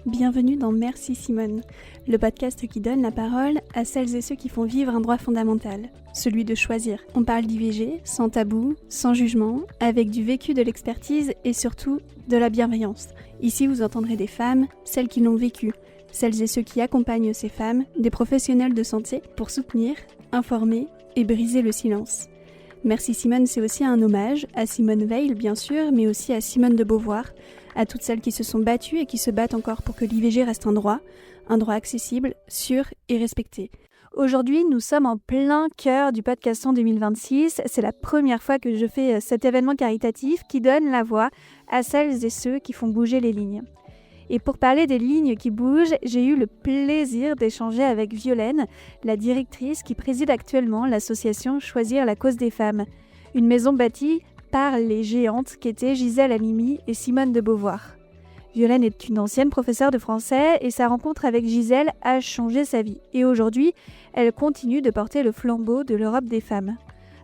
Bienvenue dans Merci Simone, le podcast qui donne la parole à celles et ceux qui font vivre un droit fondamental, celui de choisir. On parle d'IVG, sans tabou, sans jugement, avec du vécu, de l'expertise et surtout de la bienveillance. Ici, vous entendrez des femmes, celles qui l'ont vécu, celles et ceux qui accompagnent ces femmes, des professionnels de santé pour soutenir, informer et briser le silence. Merci Simone, c'est aussi un hommage à Simone Veil, bien sûr, mais aussi à Simone de Beauvoir, à toutes celles qui se sont battues et qui se battent encore pour que l'IVG reste un droit accessible, sûr et respecté. Aujourd'hui, nous sommes en plein cœur du Podcaston 2026. C'est la première fois que je fais cet événement caritatif qui donne la voix à celles et ceux qui font bouger les lignes. Et pour parler des lignes qui bougent, j'ai eu le plaisir d'échanger avec Violaine, la directrice qui préside actuellement l'association Choisir la cause des femmes, une maison bâtie par les géantes qu'étaient Gisèle Halimi et Simone de Beauvoir. Violaine est une ancienne professeure de français et sa rencontre avec Gisèle a changé sa vie. Et aujourd'hui, elle continue de porter le flambeau de l'Europe des femmes.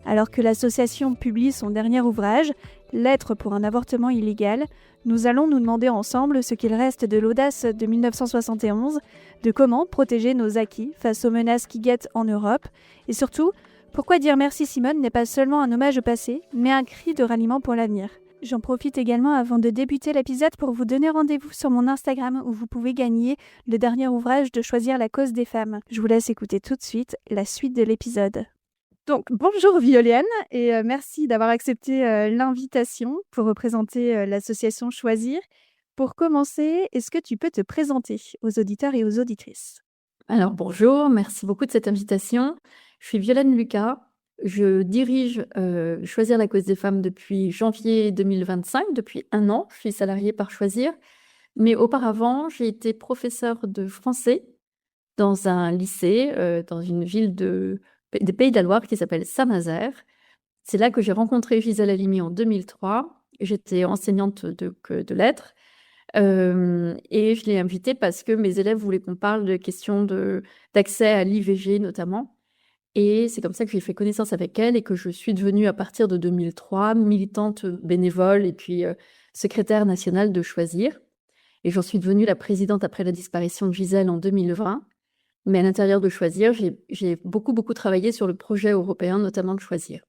Alors que l'association publie son dernier ouvrage, Lettre pour un avortement illégal, nous allons nous demander ensemble ce qu'il reste de l'audace de 1971, de comment protéger nos acquis face aux menaces qui guettent en Europe, et surtout, pourquoi dire merci Simone n'est pas seulement un hommage au passé, mais un cri de ralliement pour l'avenir. J'en profite également avant de débuter l'épisode pour vous donner rendez-vous sur mon Instagram où vous pouvez gagner le dernier ouvrage de Choisir la cause des femmes. Je vous laisse écouter tout de suite la suite de l'épisode. Donc, bonjour Violaine et merci d'avoir accepté l'invitation pour représenter l'association Choisir. Pour commencer, est-ce que tu peux te présenter aux auditeurs et aux auditrices ? Alors bonjour, merci beaucoup de cette invitation. Je suis Violaine Lucas, je dirige Choisir la cause des femmes depuis janvier 2025, depuis 1 an. Je suis salariée par Choisir, mais auparavant j'ai été professeure de français dans un lycée, dans une ville des Pays de la Loire qui s'appelle Saint-Nazaire. C'est là que j'ai rencontré Gisèle Halimi en 2003. J'étais enseignante de lettres et je l'ai invitée parce que mes élèves voulaient qu'on parle de questions d'accès à l'IVG notamment. Et c'est comme ça que j'ai fait connaissance avec elle et que je suis devenue à partir de 2003 militante bénévole et puis secrétaire nationale de Choisir. Et j'en suis devenue la présidente après la disparition de Gisèle en 2020. Mais à l'intérieur de Choisir, j'ai beaucoup travaillé sur le projet européen, notamment de Choisir.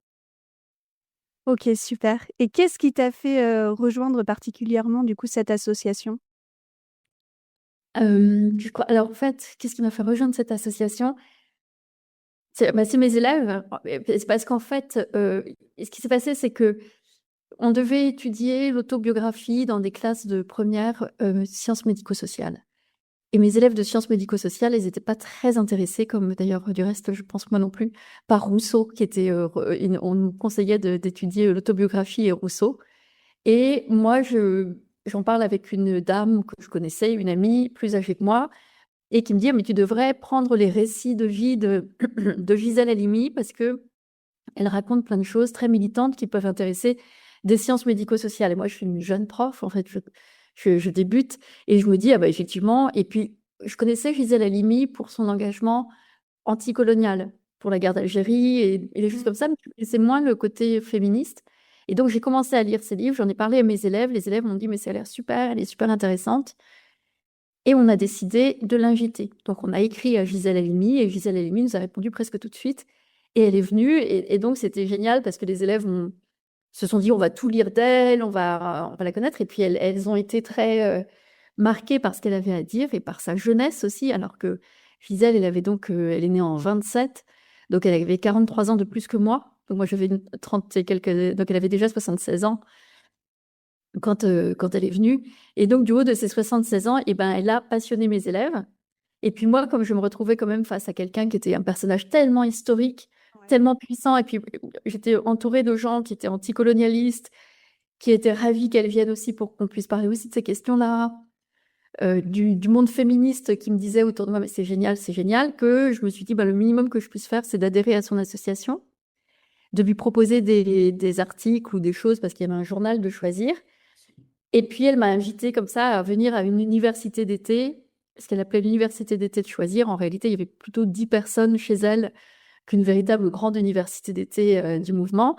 Ok, super. Et qu'est-ce qui t'a fait rejoindre particulièrement du coup cette association ? Alors en fait, qu'est-ce qui m'a fait rejoindre cette association ? C'est mes élèves. C'est parce qu'en fait, ce qui s'est passé, c'est que on devait étudier l'autobiographie dans des classes de première sciences médico-sociales. Et mes élèves de sciences médico-sociales, ils n'étaient pas très intéressés, comme d'ailleurs du reste, je pense moi non plus, par Rousseau, qui était, on nous conseillait d'étudier l'autobiographie et Rousseau. Et moi, j'en parle avec une dame que je connaissais, une amie plus âgée que moi, et qui me dit « Mais tu devrais prendre les récits de vie de Gisèle Halimi, parce qu'elle raconte plein de choses très militantes qui peuvent intéresser des sciences médico-sociales. » Et moi, je suis une jeune prof, en fait, je débute et je me dis, ah bah effectivement, et puis je connaissais Gisèle Halimi pour son engagement anticolonial, pour la guerre d'Algérie et des choses comme ça, mais c'est moins le côté féministe. Et donc j'ai commencé à lire ses livres, j'en ai parlé à mes élèves, les élèves m'ont dit, mais ça a l'air super, elle est super intéressante. Et on a décidé de l'inviter. Donc on a écrit à Gisèle Halimi et Gisèle Halimi nous a répondu presque tout de suite. Et elle est venue et donc c'était génial parce que les élèves se sont dit on va tout lire d'elle, on va la connaître. Et puis elles ont été très marquées par ce qu'elle avait à dire et par sa jeunesse aussi. Alors que Gisèle, elle est née en 27, donc elle avait 43 ans de plus que moi. Donc moi j'avais 30 et quelques, donc elle avait déjà 76 ans quand elle est venue. Et donc du haut de ses 76 ans, et ben elle a passionné mes élèves. Et puis moi, comme je me retrouvais quand même face à quelqu'un qui était un personnage tellement historique, tellement puissant, et puis j'étais entourée de gens qui étaient anticolonialistes, qui étaient ravis qu'elle vienne aussi pour qu'on puisse parler aussi de ces questions-là, du monde féministe qui me disait autour de moi, mais c'est génial, que je me suis dit, bah, le minimum que je puisse faire, c'est d'adhérer à son association, de lui proposer des articles ou des choses, parce qu'il y avait un journal de Choisir. Et puis elle m'a invitée comme ça à venir à une université d'été, ce qu'elle appelait l'université d'été de Choisir. En réalité, il y avait plutôt 10 personnes chez elle qu'une véritable grande université d'été du mouvement.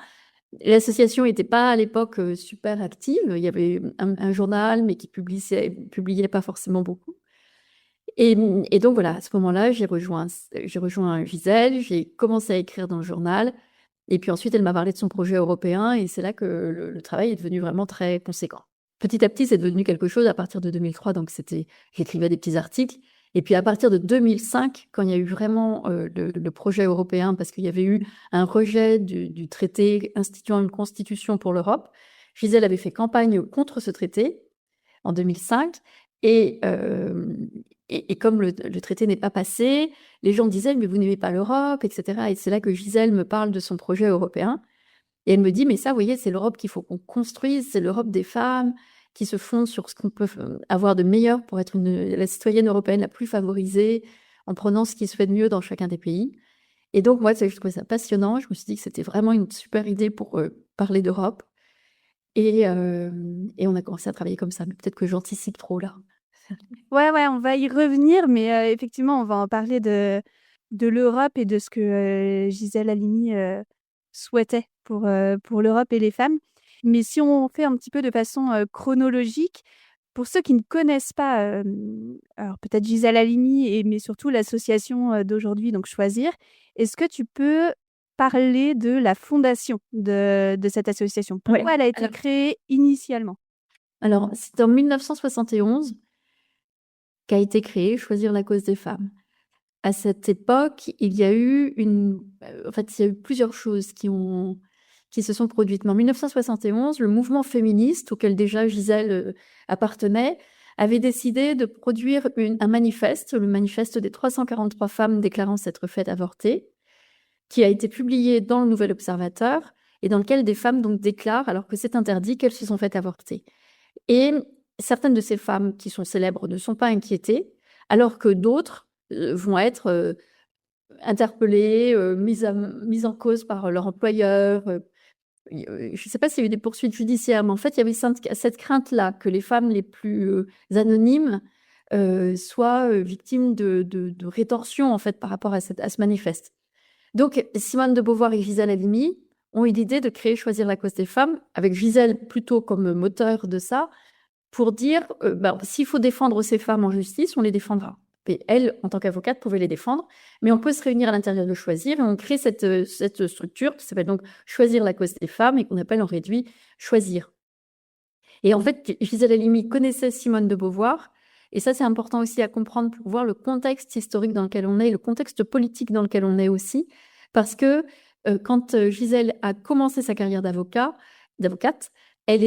L'association n'était pas à l'époque super active. Il y avait un journal, mais qui publiait pas forcément beaucoup. Et donc voilà, à ce moment-là, j'ai rejoint Gisèle, j'ai commencé à écrire dans le journal. Et puis ensuite, elle m'a parlé de son projet européen et c'est là que le travail est devenu vraiment très conséquent. Petit à petit, c'est devenu quelque chose à partir de 2003. Donc j'écrivais des petits articles. Et puis à partir de 2005, quand il y a eu vraiment le projet européen, parce qu'il y avait eu un rejet du traité instituant une constitution pour l'Europe, Gisèle avait fait campagne contre ce traité en 2005. Et comme le traité n'est pas passé, les gens disaient, mais vous n'aimez pas l'Europe, etc. Et c'est là que Gisèle me parle de son projet européen. Et elle me dit, mais ça, vous voyez, c'est l'Europe qu'il faut qu'on construise, c'est l'Europe des femmes qui se fonde sur ce qu'on peut avoir de meilleur pour être la citoyenne européenne la plus favorisée, en prenant ce qui se fait de mieux dans chacun des pays. Et donc, moi, je trouvais ça passionnant. Je me suis dit que c'était vraiment une super idée pour parler d'Europe. Et on a commencé à travailler comme ça. Mais peut-être que j'anticipe trop là. Ouais, on va y revenir, mais effectivement, on va en parler de l'Europe et de ce que Gisèle Halimi souhaitait pour l'Europe et les femmes. Mais si on fait un petit peu de façon chronologique, pour ceux qui ne connaissent pas, alors peut-être Gisèle Halimi, mais surtout l'association d'aujourd'hui, donc Choisir, est-ce que tu peux parler de la fondation de cette association? Pourquoi elle a été créée initialement? Alors, c'est en 1971 qu'a été créée Choisir la cause des femmes. À cette époque, il y a eu plusieurs choses qui se sont produites. Mais en 1971, le mouvement féministe, auquel déjà Gisèle appartenait, avait décidé de produire un manifeste, le manifeste des 343 femmes déclarant s'être faites avorter, qui a été publié dans le Nouvel Observateur, et dans lequel des femmes donc déclarent, alors que c'est interdit, qu'elles se sont faites avorter. Et certaines de ces femmes qui sont célèbres ne sont pas inquiétées, alors que d'autres vont être interpellées, mises en cause par leur employeur. Je ne sais pas s'il y a eu des poursuites judiciaires, mais en fait, il y avait cette crainte-là que les femmes les plus anonymes soient victimes de rétorsion en fait, par rapport à ce manifeste. Donc, Simone de Beauvoir et Gisèle Halimi ont eu l'idée de créer Choisir la cause des femmes, avec Gisèle plutôt comme moteur de ça, pour dire, s'il faut défendre ces femmes en justice, on les défendra. Et elle, en tant qu'avocate, pouvait les défendre, mais on peut se réunir à l'intérieur de Choisir, et on crée cette structure qui s'appelle donc Choisir la cause des femmes, et qu'on appelle en réduit Choisir. Et en fait, Gisèle Halimi connaissait Simone de Beauvoir, et ça, c'est important aussi à comprendre pour voir le contexte historique dans lequel on est, le contexte politique dans lequel on est aussi, parce que quand Gisèle a commencé sa carrière d'avocate, elle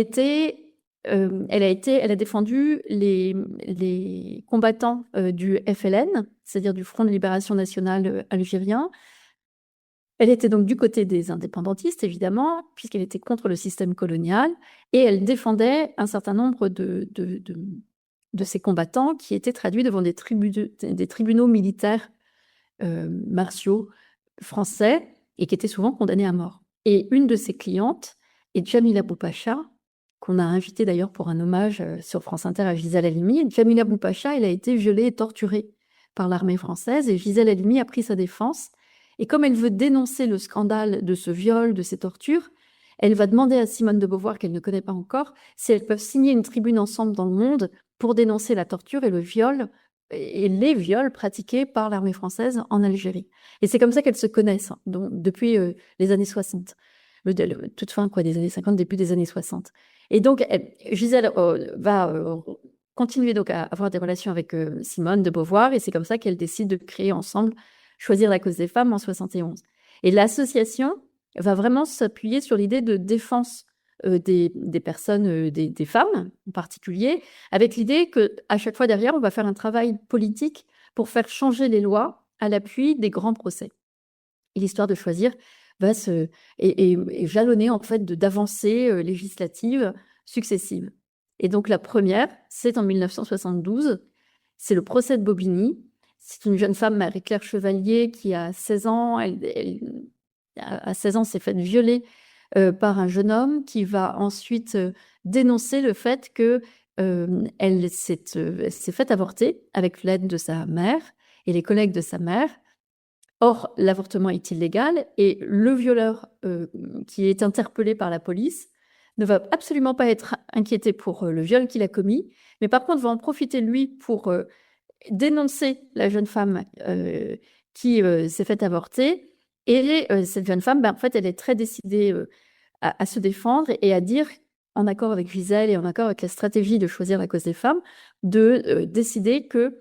a défendu les combattants du FLN, c'est-à-dire du Front de libération nationale algérien. Elle était donc du côté des indépendantistes, évidemment, puisqu'elle était contre le système colonial, et elle défendait un certain nombre de ces combattants qui étaient traduits devant des tribunaux militaires martiaux français et qui étaient souvent condamnés à mort. Et une de ses clientes est Djamila Boupacha, qu'on a invitée d'ailleurs pour un hommage sur France Inter à Gisèle Halimi. Et Djamila Boupacha, elle a été violée et torturée par l'armée française, et Gisèle Halimi a pris sa défense. Et comme elle veut dénoncer le scandale de ce viol, de ces tortures, elle va demander à Simone de Beauvoir, qu'elle ne connaît pas encore, si elles peuvent signer une tribune ensemble dans le monde pour dénoncer la torture et le viol et les viols pratiqués par l'armée française en Algérie. Et c'est comme ça qu'elles se connaissent, donc, depuis les années 60, toute fin des années 50, début des années 60. Et donc, Gisèle va continuer donc à avoir des relations avec Simone de Beauvoir, et c'est comme ça qu'elle décide de créer ensemble Choisir la cause des femmes en 71. Et l'association va vraiment s'appuyer sur l'idée de défense des personnes, des femmes en particulier, avec l'idée qu'à chaque fois derrière, on va faire un travail politique pour faire changer les lois à l'appui des grands procès. Et l'histoire de Choisir va est jalonnée en fait d'avancées législatives successives. Et donc la première, c'est en 1972, c'est le procès de Bobigny. C'est une jeune femme, Marie-Claire Chevalier, qui a 16 ans. À 16 ans, s'est faite violer par un jeune homme qui va ensuite dénoncer le fait qu'elle s'est faite avorter avec l'aide de sa mère et les collègues de sa mère. Or, l'avortement est illégal et le violeur qui est interpellé par la police ne va absolument pas être inquiété pour le viol qu'il a commis, mais par contre va en profiter, lui, pour dénoncer la jeune femme qui s'est faite avorter. Et cette jeune femme, en fait, elle est très décidée à se défendre et à dire, en accord avec Gisèle et en accord avec la stratégie de choisir la cause des femmes, de décider que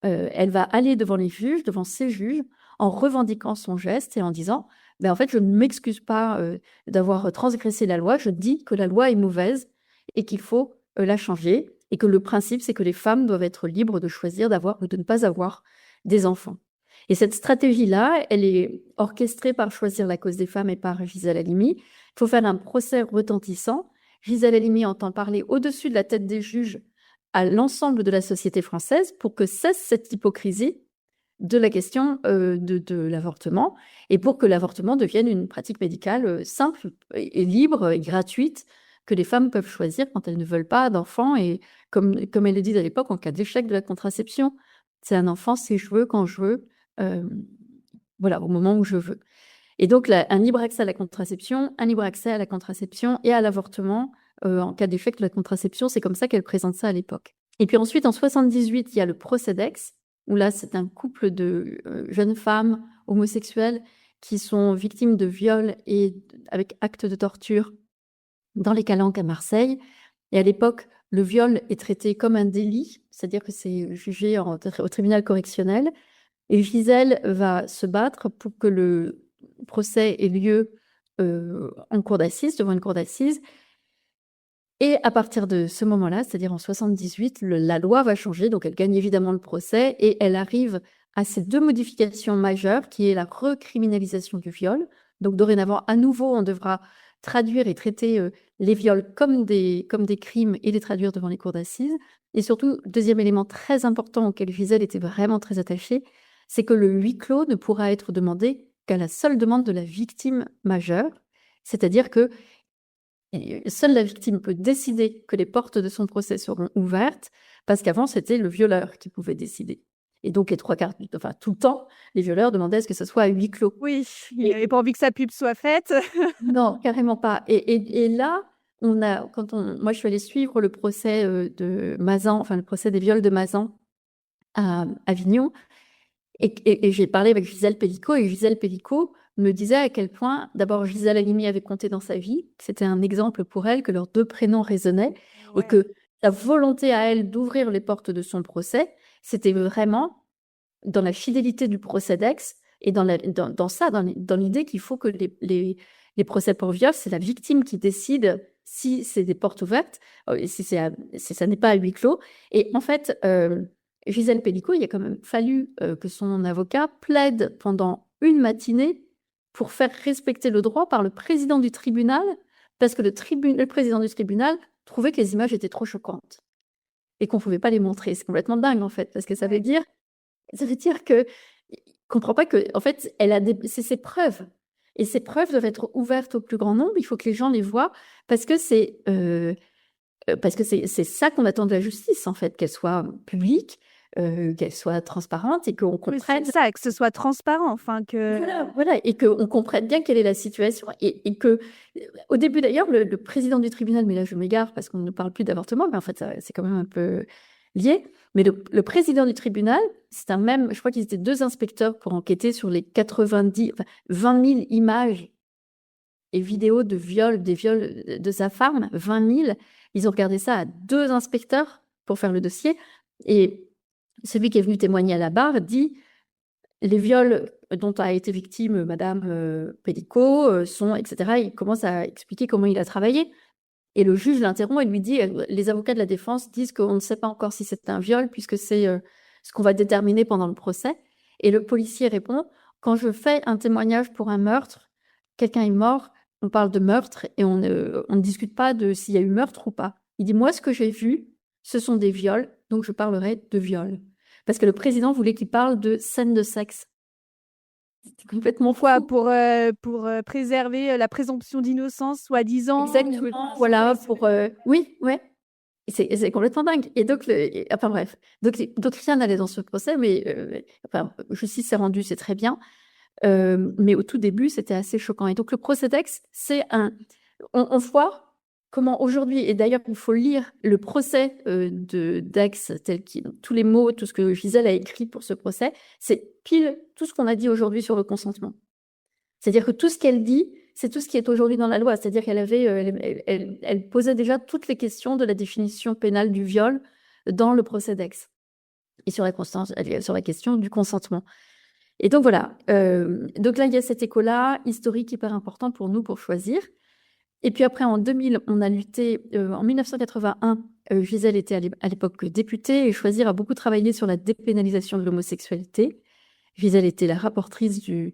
elle va aller devant les juges, devant ces juges, en revendiquant son geste et en disant, en fait, je ne m'excuse pas d'avoir transgressé la loi, je dis que la loi est mauvaise et qu'il faut la changer, et que le principe, c'est que les femmes doivent être libres de choisir d'avoir ou de ne pas avoir des enfants. Et cette stratégie-là, elle est orchestrée par Choisir la cause des femmes et par Gisèle Halimi. Il faut faire un procès retentissant. Gisèle Halimi entend parler au-dessus de la tête des juges à l'ensemble de la société française pour que cesse cette hypocrisie de la question de l'avortement et pour que l'avortement devienne une pratique médicale simple et libre et gratuite que les femmes peuvent choisir quand elles ne veulent pas d'enfants. Et comme elle le dit à l'époque, en cas d'échec de la contraception, c'est un enfant si je veux, quand je veux, voilà, au moment où je veux. Et donc, un libre accès à la contraception, un libre accès à la contraception et à l'avortement en cas d'échec de la contraception, c'est comme ça qu'elle présente ça à l'époque. Et puis ensuite, en 78, il y a le procès d'Aix, où là, c'est un couple de jeunes femmes homosexuelles qui sont victimes de viols et avec actes de torture dans les Calanques à Marseille. Et à l'époque, le viol est traité comme un délit, c'est-à-dire que c'est jugé au tribunal correctionnel. Et Gisèle va se battre pour que le procès ait lieu en cour d'assises, devant une cour d'assises. Et à partir de ce moment-là, c'est-à-dire en 78, la loi va changer, donc elle gagne évidemment le procès et elle arrive à ces deux modifications majeures, qui est la recriminalisation du viol. Donc dorénavant, à nouveau, on devra traduire et traiter les viols comme des crimes et les traduire devant les cours d'assises. Et surtout, deuxième élément très important auquel Gisèle était vraiment très attachée, c'est que le huis clos ne pourra être demandé qu'à la seule demande de la victime majeure, c'est-à-dire que seule la victime peut décider que les portes de son procès seront ouvertes, parce qu'avant, c'était le violeur qui pouvait décider. Et donc, les trois quarts, enfin tout le temps, les violeurs demandaient à ce que ce soit à huis clos. Oui, il n'avait pas envie que sa pub soit faite. Non, carrément pas. Et là, moi, je suis allée suivre le procès de Mazan, enfin le procès des viols de Mazan à Avignon, et j'ai parlé avec Gisèle Pellicot, et Gisèle Pellicot me disait à quel point, d'abord, Gisèle Halimi avait compté dans sa vie, que c'était un exemple pour elle, que leurs deux prénoms résonnaient, et que sa volonté à elle d'ouvrir les portes de son procès, c'était vraiment dans la fidélité du procès d'Aix, et dans l'idée qu'il faut que les procès pour viol, c'est la victime qui décide si c'est des portes ouvertes, si ça n'est pas à huis clos. Et en fait, Gisèle Pellicot, il a quand même fallu que son avocat plaide pendant une matinée pour faire respecter le droit par le président du tribunal, parce que le président du tribunal trouvait que les images étaient trop choquantes et qu'on ne pouvait pas les montrer. C'est complètement dingue, en fait, parce que ça veut dire que comprend pas que, en fait, c'est ses preuves. Et ces preuves doivent être ouvertes au plus grand nombre. Il faut que les gens les voient, parce que c'est ça qu'on attend de la justice, en fait, qu'elle soit publique, qu'elle soit transparente et qu'on comprenne. C'est ça, que ce soit transparent, enfin que. Voilà, et qu'on comprenne bien quelle est la situation. Et que, au début d'ailleurs, le président du tribunal, mais là je m'égare parce qu'on ne parle plus d'avortement, mais en fait, c'est quand même un peu lié. Mais le président du tribunal, c'est je crois qu'ils étaient deux inspecteurs pour enquêter sur les 20 000 images et vidéos des viols de sa femme, 20 000. Ils ont regardé ça à deux inspecteurs pour faire le dossier. Et celui qui est venu témoigner à la barre dit les viols dont a été victime Madame Pellicot sont, etc. Il commence à expliquer comment il a travaillé. Et le juge l'interrompt et lui dit les avocats de la défense disent qu'on ne sait pas encore si c'est un viol puisque c'est ce qu'on va déterminer pendant le procès. Et le policier répond quand je fais un témoignage pour un meurtre, quelqu'un est mort, on parle de meurtre et on ne discute pas de s'il y a eu meurtre ou pas. Il dit moi ce que j'ai vu, ce sont des viols, donc je parlerai de viols. Parce que le président voulait qu'il parle de scènes de sexe. C'était complètement fou. Pour préserver la présomption d'innocence, soi-disant. Exactement, voilà, oui, ouais. C'est complètement dingue. Et donc, enfin bref, donc rien n'allait dans ce procès, mais justice s'est rendue, c'est très bien. Mais au tout début, c'était assez choquant. Et donc, le procès d'Aix, c'est on voit comment aujourd'hui, et d'ailleurs, il faut lire le procès d'Aix, tous les mots, tout ce que Gisèle a écrit pour ce procès, c'est pile tout ce qu'on a dit aujourd'hui sur le consentement. C'est-à-dire que tout ce qu'elle dit, c'est tout ce qui est aujourd'hui dans la loi. C'est-à-dire elle posait déjà toutes les questions de la définition pénale du viol dans le procès d'Aix et sur la question du consentement. Et donc voilà. Donc là, il y a cet écho-là, historique, hyper important pour nous pour choisir. Et puis après, en 2000, on a lutté. En 1981, Gisèle était à l'époque députée et Choisir a beaucoup travaillé sur la dépénalisation de l'homosexualité. Gisèle était la rapportrice de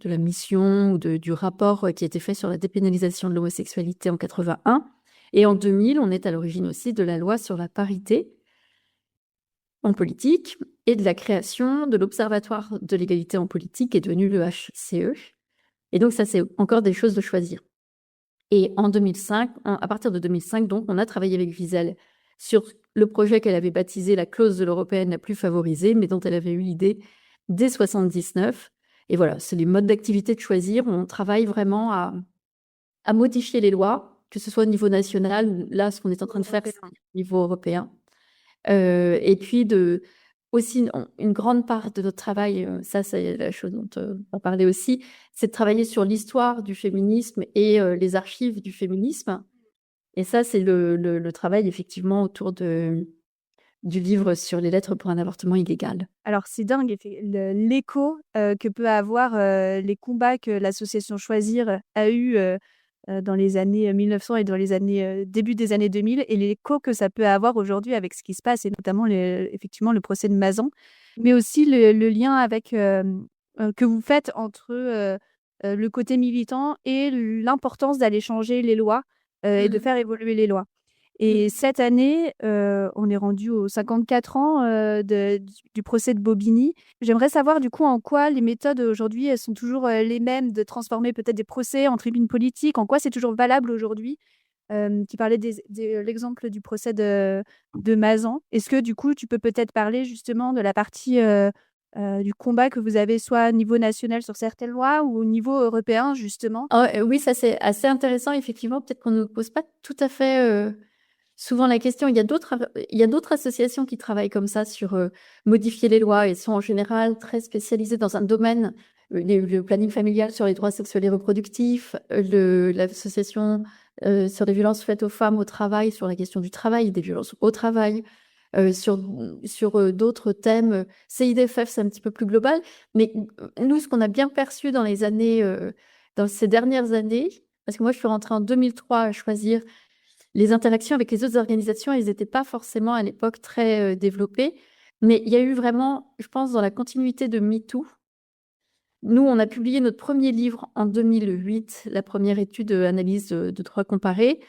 la mission ou du rapport qui a été fait sur la dépénalisation de l'homosexualité en 81. Et en 2000, on est à l'origine aussi de la loi sur la parité en politique et de la création de l'Observatoire de l'égalité en politique qui est devenu le HCE. Et donc ça, c'est encore des choses de choisir. Et en 2005, à partir de 2005, donc, on a travaillé avec Gisèle sur le projet qu'elle avait baptisé la clause de l'européenne la plus favorisée, mais dont elle avait eu l'idée dès 79. Et voilà, c'est les modes d'activité de choisir. On travaille vraiment à modifier les lois, que ce soit au niveau national, là, ce qu'on est en train de faire, c'est au niveau européen. Et puis, aussi, une grande part de notre travail, ça, c'est la chose dont on va parler aussi, c'est de travailler sur l'histoire du féminisme et les archives du féminisme. Et ça, c'est le travail, effectivement, autour du livre sur les lettres pour un avortement illégal. Alors, c'est dingue, l'écho que peut avoir les combats que l'association Choisir a eu dans les années 1900 et dans les années début des années 2000 et l'écho que ça peut avoir aujourd'hui avec ce qui se passe et notamment effectivement le procès de Mazan, mais aussi le lien avec que vous faites entre le côté militant et l'importance d'aller changer les lois et de faire évoluer les lois. Et cette année, on est rendu aux 54 ans du procès de Bobigny. J'aimerais savoir du coup en quoi les méthodes aujourd'hui elles sont toujours les mêmes de transformer peut-être des procès en tribune politique, en quoi c'est toujours valable aujourd'hui. Tu parlais de l'exemple du procès de Mazan. Est-ce que du coup tu peux peut-être parler justement de la partie du combat que vous avez soit au niveau national sur certaines lois ou au niveau européen justement? Oui, ça c'est assez intéressant, effectivement. Peut-être qu'on ne nous pose pas tout à fait souvent la question. Il y a d'autres associations qui travaillent comme ça sur modifier les lois et sont en général très spécialisées dans un domaine, le planning familial sur les droits sexuels et reproductifs, l'association sur les violences faites aux femmes au travail, sur la question du travail, des violences au travail, sur d'autres thèmes. CIDFF, c'est un petit peu plus global. Mais nous, ce qu'on a bien perçu dans ces dernières années, parce que moi, je suis rentrée en 2003 à Choisir, les interactions avec les autres organisations, elles n'étaient pas forcément à l'époque très développées. Mais il y a eu vraiment, je pense, dans la continuité de MeToo, nous, on a publié notre premier livre en 2008, la première étude analyse de droit comparé.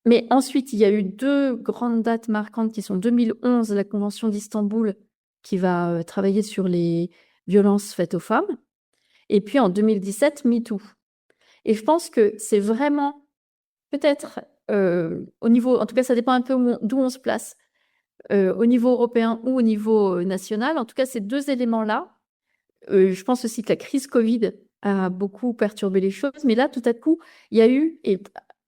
Mais ensuite, il y a eu deux grandes dates marquantes qui sont 2011, la Convention d'Istanbul, qui va travailler sur les violences faites aux femmes. Et puis en 2017, MeToo. Et je pense que c'est vraiment, peut-être au niveau, en tout cas, ça dépend un peu d'où on se place, au niveau européen ou au niveau national. En tout cas, ces deux éléments-là, je pense aussi que la crise Covid a beaucoup perturbé les choses. Mais là, tout à coup, il y a eu, et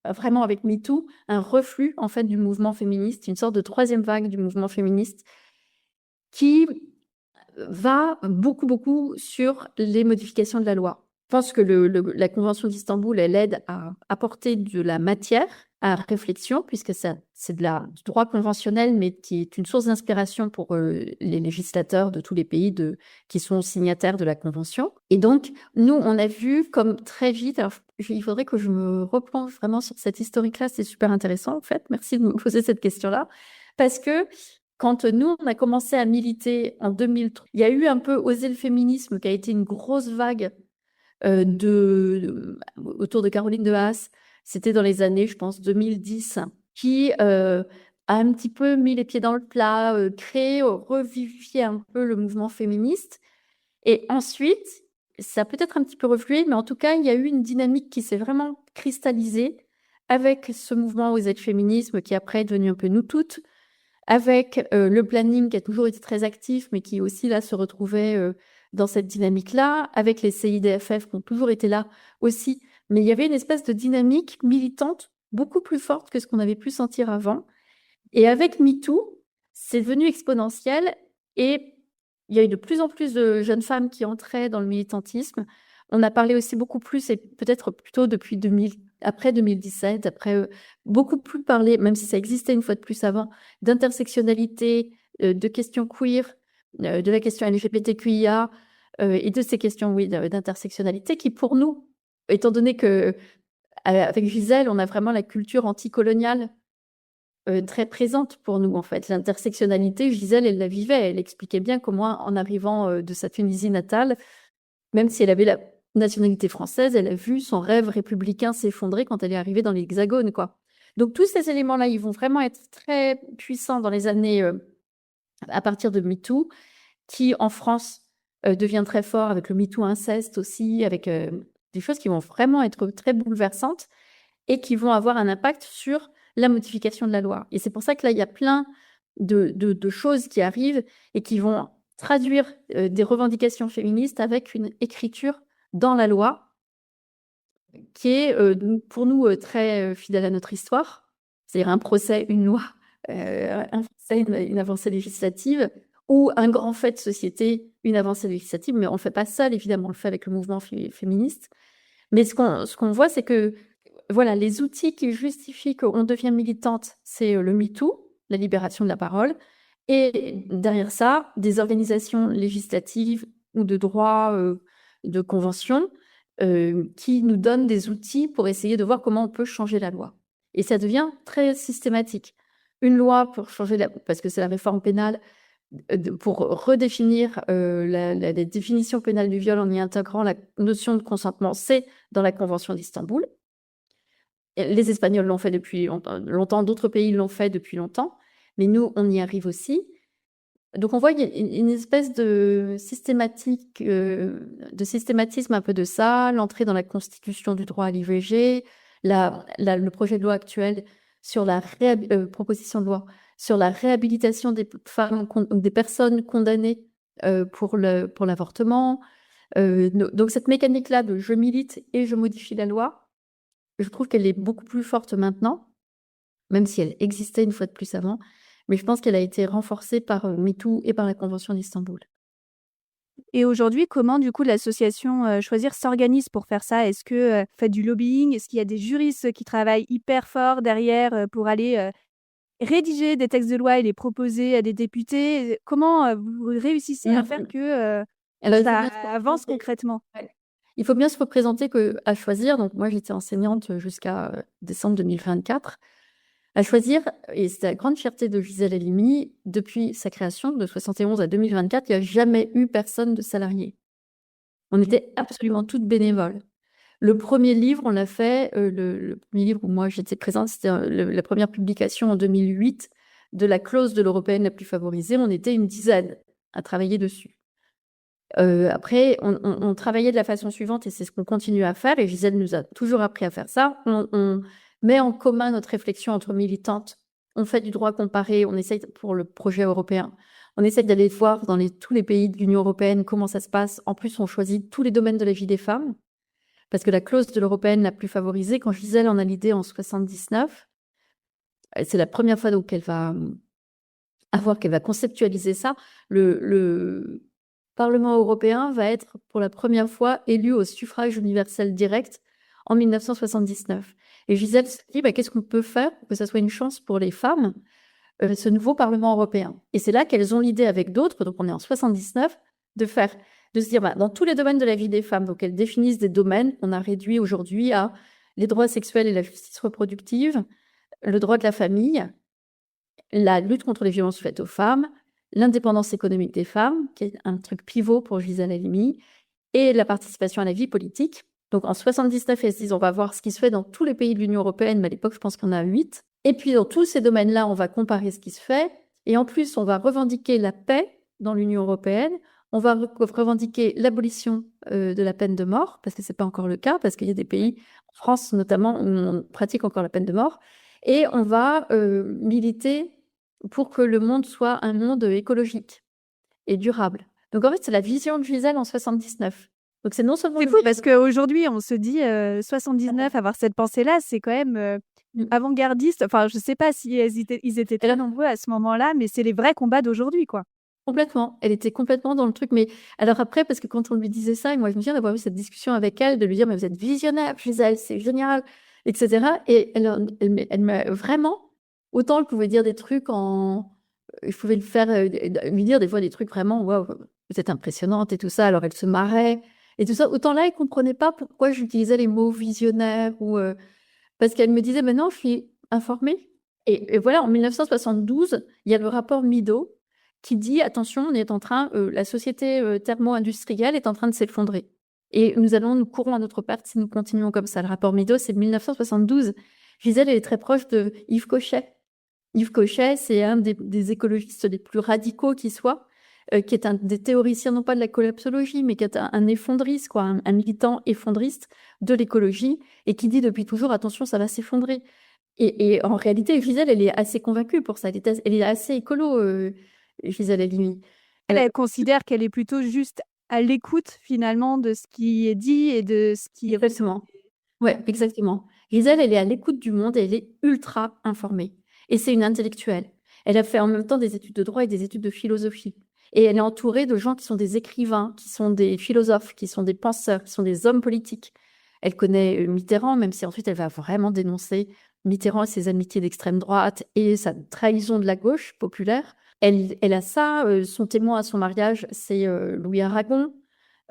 vraiment avec MeToo, un reflux en fait du mouvement féministe, une sorte de troisième vague du mouvement féministe qui va beaucoup sur les modifications de la loi. Je pense que la Convention d'Istanbul, elle aide à apporter de la matière à réflexion, puisque c'est du droit conventionnel, mais qui est une source d'inspiration pour les législateurs de tous les pays qui sont signataires de la Convention. Et donc, nous, on a vu comme très vite, alors il faudrait que je me replonge vraiment sur cette historique-là, c'est super intéressant en fait, merci de me poser cette question-là, parce que quand nous, on a commencé à militer en 2003, il y a eu un peu Oser le féminisme, qui a été une grosse vague autour de Caroline de Haas. C'était dans les années, je pense, 2010, qui a un petit peu mis les pieds dans le plat, créé, revivifié un peu le mouvement féministe. Et ensuite, ça a peut-être un petit peu reflué, mais en tout cas, il y a eu une dynamique qui s'est vraiment cristallisée avec ce mouvement Oser le féminisme, qui après est devenu un peu Nous Toutes, avec le planning qui a toujours été très actif, mais qui aussi là se retrouvait dans cette dynamique-là, avec les CIDFF qui ont toujours été là aussi, mais il y avait une espèce de dynamique militante beaucoup plus forte que ce qu'on avait pu sentir avant. Et avec MeToo, c'est devenu exponentiel et il y a eu de plus en plus de jeunes femmes qui entraient dans le militantisme. On a parlé aussi beaucoup plus, et peut-être plutôt depuis 2000, après 2017, beaucoup plus parlé, même si ça existait une fois de plus avant, d'intersectionnalité, de questions queer, de la question LGBTQIA, et de ces questions, oui, d'intersectionnalité qui, pour nous, étant donné que avec Gisèle, on a vraiment la culture anticoloniale très présente pour nous, en fait. L'intersectionnalité, Gisèle, elle la vivait. Elle expliquait bien comment, en arrivant de sa Tunisie natale, même si elle avait la nationalité française, elle a vu son rêve républicain s'effondrer quand elle est arrivée dans l'Hexagone, quoi. Donc, tous ces éléments-là, ils vont vraiment être très puissants dans les années à partir de MeToo, qui, en France, devient très fort avec le MeToo inceste aussi, avec des choses qui vont vraiment être très bouleversantes et qui vont avoir un impact sur la modification de la loi. Et c'est pour ça que là, il y a plein de choses qui arrivent et qui vont traduire des revendications féministes avec une écriture dans la loi qui est pour nous très fidèle à notre histoire, c'est-à-dire un procès, une loi, un procès, une avancée législative, ou un grand fait de société, une avancée législative, mais on ne le fait pas seul, évidemment, on le fait avec le mouvement féministe. Mais ce qu'on voit, c'est que voilà, les outils qui justifient qu'on devient militante, c'est le MeToo, la libération de la parole, et derrière ça, des organisations législatives ou de droit, de convention, qui nous donnent des outils pour essayer de voir comment on peut changer la loi. Et ça devient très systématique. Une loi pour changer parce que c'est la réforme pénale, pour redéfinir la définition pénale du viol en y intégrant la notion de consentement, c'est dans la Convention d'Istanbul. Les Espagnols l'ont fait depuis longtemps, d'autres pays l'ont fait depuis longtemps, mais nous, on y arrive aussi. Donc, on voit une espèce de systématique, de systématisme un peu de ça, l'entrée dans la constitution du droit à l'IVG, le projet de loi actuel sur la proposition de loi sur la réhabilitation des femmes, des personnes condamnées pour l'avortement. Donc, cette mécanique-là de je milite et je modifie la loi, je trouve qu'elle est beaucoup plus forte maintenant, même si elle existait une fois de plus avant. Mais je pense qu'elle a été renforcée par MeToo et par la Convention d'Istanbul. Et aujourd'hui, comment du coup l'association Choisir s'organise pour faire ça? Est-ce que vous faites du lobbying? Est-ce qu'il y a des juristes qui travaillent hyper fort derrière pour aller rédiger des textes de loi et les proposer à des députés? Comment vous réussissez à faire que ça avance concrètement? Ouais. Il faut bien se représenter qu'à Choisir, donc moi j'étais enseignante jusqu'à décembre 2024, à Choisir, et c'était la grande fierté de Gisèle Halimi, depuis sa création de 71 à 2024, il n'y a jamais eu personne de salarié. On était absolument toutes bénévoles. Le premier livre, on l'a fait, le premier livre où moi j'étais présente, c'était la première publication en 2008 de la clause de l'européenne la plus favorisée. On était une dizaine à travailler dessus. Après, on travaillait de la façon suivante, et c'est ce qu'on continue à faire, et Gisèle nous a toujours appris à faire ça. On met en commun notre réflexion entre militantes, on fait du droit comparé, on essaye pour le projet européen, on essaye d'aller voir dans tous les pays de l'Union européenne comment ça se passe. En plus, on choisit tous les domaines de la vie des femmes, parce que la clause de l'européenne la plus favorisée, quand Gisèle en a l'idée en 79, c'est la première fois donc qu'elle va conceptualiser ça. Le Parlement européen va être pour la première fois élu au suffrage universel direct en 1979. Et Gisèle se dit, qu'est-ce qu'on peut faire pour que ça soit une chance pour les femmes, ce nouveau Parlement européen? Et c'est là qu'elles ont l'idée avec d'autres, donc on est en 79, de se dire, dans tous les domaines de la vie des femmes, donc elles définissent des domaines qu'on a réduits aujourd'hui à les droits sexuels et la justice reproductive, le droit de la famille, la lutte contre les violences faites aux femmes, l'indépendance économique des femmes, qui est un truc pivot pour Gisèle Halimi, et la participation à la vie politique. Donc en 79, elles se disent, on va voir ce qui se fait dans tous les pays de l'Union européenne, mais à l'époque, je pense qu'il y en a 8. Et puis dans tous ces domaines-là, on va comparer ce qui se fait, et en plus, on va revendiquer la paix dans l'Union européenne, on va revendiquer l'abolition de la peine de mort, parce que ce n'est pas encore le cas, parce qu'il y a des pays, en France notamment, où on pratique encore la peine de mort, et on va militer pour que le monde soit un monde écologique et durable. Donc en fait, c'est la vision de Gisèle en 79. Donc c'est non seulement C'est le fou parce qu'aujourd'hui, on se dit 79, avoir cette pensée-là, c'est quand même Mmh. avant-gardiste. Enfin, je sais pas si ils étaient très nombreux à ce moment-là, mais c'est les vrais combats d'aujourd'hui, quoi. Complètement. Elle était complètement dans le truc. Mais alors après, parce que quand on lui disait ça, et moi je me souviens d'avoir eu cette discussion avec elle, de lui dire, mais vous êtes visionnaire, Gisèle, c'est génial, etc. Et elle m'a vraiment, autant elle pouvait dire des trucs je pouvais le faire, lui dire des fois des trucs vraiment, waouh, vous êtes impressionnante et tout ça. Alors elle se marrait et tout ça. Autant là, elle comprenait pas pourquoi j'utilisais les mots visionnaire parce qu'elle me disait, maintenant, je suis informée. Et voilà, en 1972, il y a le rapport Mido qui dit, attention, la société thermo-industrielle est en train de s'effondrer. Et nous courons à notre perte si nous continuons comme ça. Le rapport Mido, c'est 1972. Gisèle, elle est très proche de Yves Cochet. Yves Cochet, c'est un des écologistes les plus radicaux qui soit, qui est un des théoriciens, non pas de la collapsologie, mais qui est un effondriste, quoi, un militant effondriste de l'écologie, et qui dit depuis toujours, attention, ça va s'effondrer. Et en réalité, Gisèle, elle est assez convaincue pour ça. Elle est assez écolo, Gisèle Halimi. Elle considère qu'elle est plutôt juste à l'écoute, finalement, de ce qui est dit et de ce qui est... Exactement. Ouais, exactement. Gisèle, elle est à l'écoute du monde et elle est ultra informée. Et c'est une intellectuelle. Elle a fait en même temps des études de droit et des études de philosophie. Et elle est entourée de gens qui sont des écrivains, qui sont des philosophes, qui sont des penseurs, qui sont des hommes politiques. Elle connaît Mitterrand, même si ensuite elle va vraiment dénoncer Mitterrand et ses amitiés d'extrême droite et sa trahison de la gauche populaire. Elle a ça, son témoin à son mariage, c'est Louis Aragon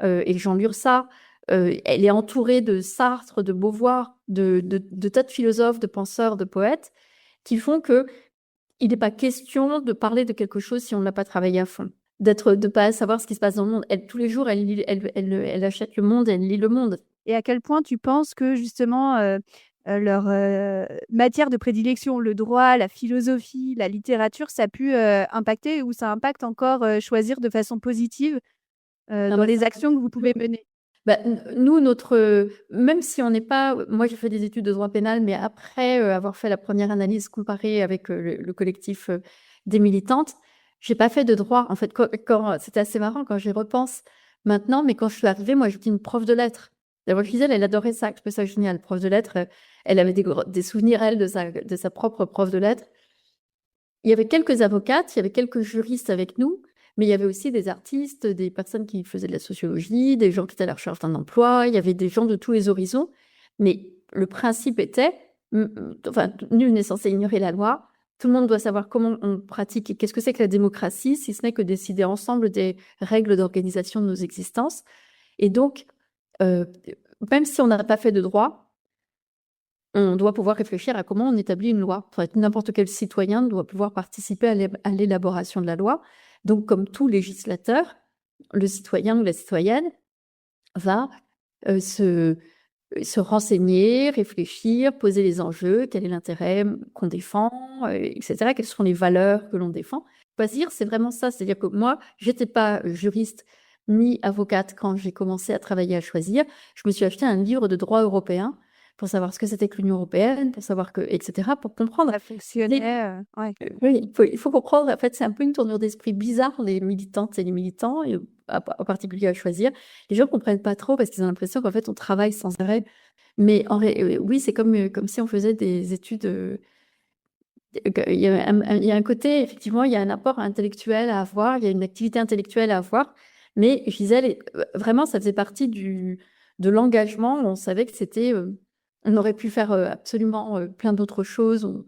et Jean Lurçat. Elle est entourée de Sartre, de Beauvoir, de tas de philosophes, de penseurs, de poètes, qui font que il n'est pas question de parler de quelque chose si on ne l'a pas travaillé à fond. De pas savoir ce qui se passe dans le monde. Tous les jours, elle achète Le Monde, elle lit Le Monde. Et à quel point tu penses que, justement, leur matière de prédilection, le droit, la philosophie, la littérature, ça a pu impacter ou ça impacte encore choisir de façon positive dans les actions que vous pouvez mener? Bah, nous, même si on n'est pas... Moi, j'ai fait des études de droit pénal, mais après avoir fait la première analyse comparée avec le collectif des militantes, j'ai pas fait de droit. En fait, c'était assez marrant quand j'y repense maintenant, mais quand je suis arrivée, moi, j'étais une prof de lettres. D'abord, Gisèle, elle adorait ça, je trouvais ça génial. Prof de lettres, elle avait des souvenirs, elle, de sa propre prof de lettres. Il y avait quelques avocates, il y avait quelques juristes avec nous, mais il y avait aussi des artistes, des personnes qui faisaient de la sociologie, des gens qui étaient à la recherche d'un emploi, il y avait des gens de tous les horizons. Mais le principe était, enfin, nul n'est censé ignorer la loi, tout le monde doit savoir comment on pratique et qu'est-ce que c'est que la démocratie, si ce n'est que décider ensemble des règles d'organisation de nos existences. Et donc, même si on n'a pas fait de droit, on doit pouvoir réfléchir à comment on établit une loi. Enfin, n'importe quel citoyen doit pouvoir participer à l'élaboration de la loi. Donc, comme tout législateur, le citoyen ou la citoyenne va se renseigner, réfléchir, poser les enjeux, quel est l'intérêt qu'on défend, etc. Quelles sont les valeurs que l'on défend. Choisir, c'est vraiment ça. C'est-à-dire que moi, j'étais pas juriste ni avocate quand j'ai commencé à travailler à Choisir. Je me suis acheté un livre de droit européen pour savoir ce que c'était que l'Union européenne, pour savoir que, etc., pour comprendre. Ça fonctionnait, ouais. Oui, il faut comprendre. En fait, c'est un peu une tournure d'esprit bizarre, les militantes et les militants, et en particulier à Choisir. Les gens ne comprennent pas trop parce qu'ils ont l'impression qu'en fait, on travaille sans arrêt. Mais oui, c'est comme si on faisait des études. Il y a un côté, effectivement, il y a un apport intellectuel à avoir, il y a une activité intellectuelle à avoir. Mais Gisèle, vraiment, ça faisait partie de l'engagement. On savait que c'était... on aurait pu faire absolument plein d'autres choses,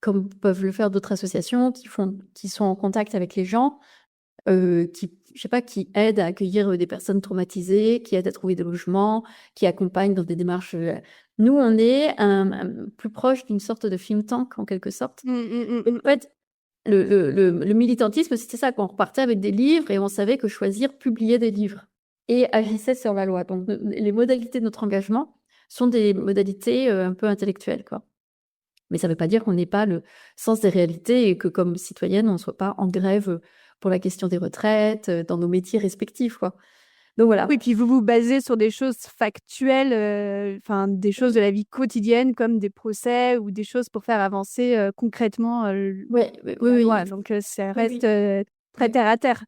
comme peuvent le faire d'autres associations qui sont en contact avec les gens, qui aident à accueillir des personnes traumatisées, qui aident à trouver des logements, qui accompagnent dans des démarches. Nous, on est plus proche d'une sorte de think tank, en quelque sorte. En fait, le militantisme, c'était ça, qu'on repartait avec des livres et on savait que Choisir publiait des livres et agissait sur la loi. Donc, les modalités de notre engagement sont des modalités un peu intellectuelles, quoi. Mais ça ne veut pas dire qu'on n'ait pas le sens des réalités et que, comme citoyenne, on ne soit pas en grève pour la question des retraites, dans nos métiers respectifs, quoi. Donc voilà. Oui, puis vous vous basez sur des choses factuelles, enfin des choses de la vie quotidienne, comme des procès ou des choses pour faire avancer concrètement oui. la loi. Donc ça reste très terre à terre.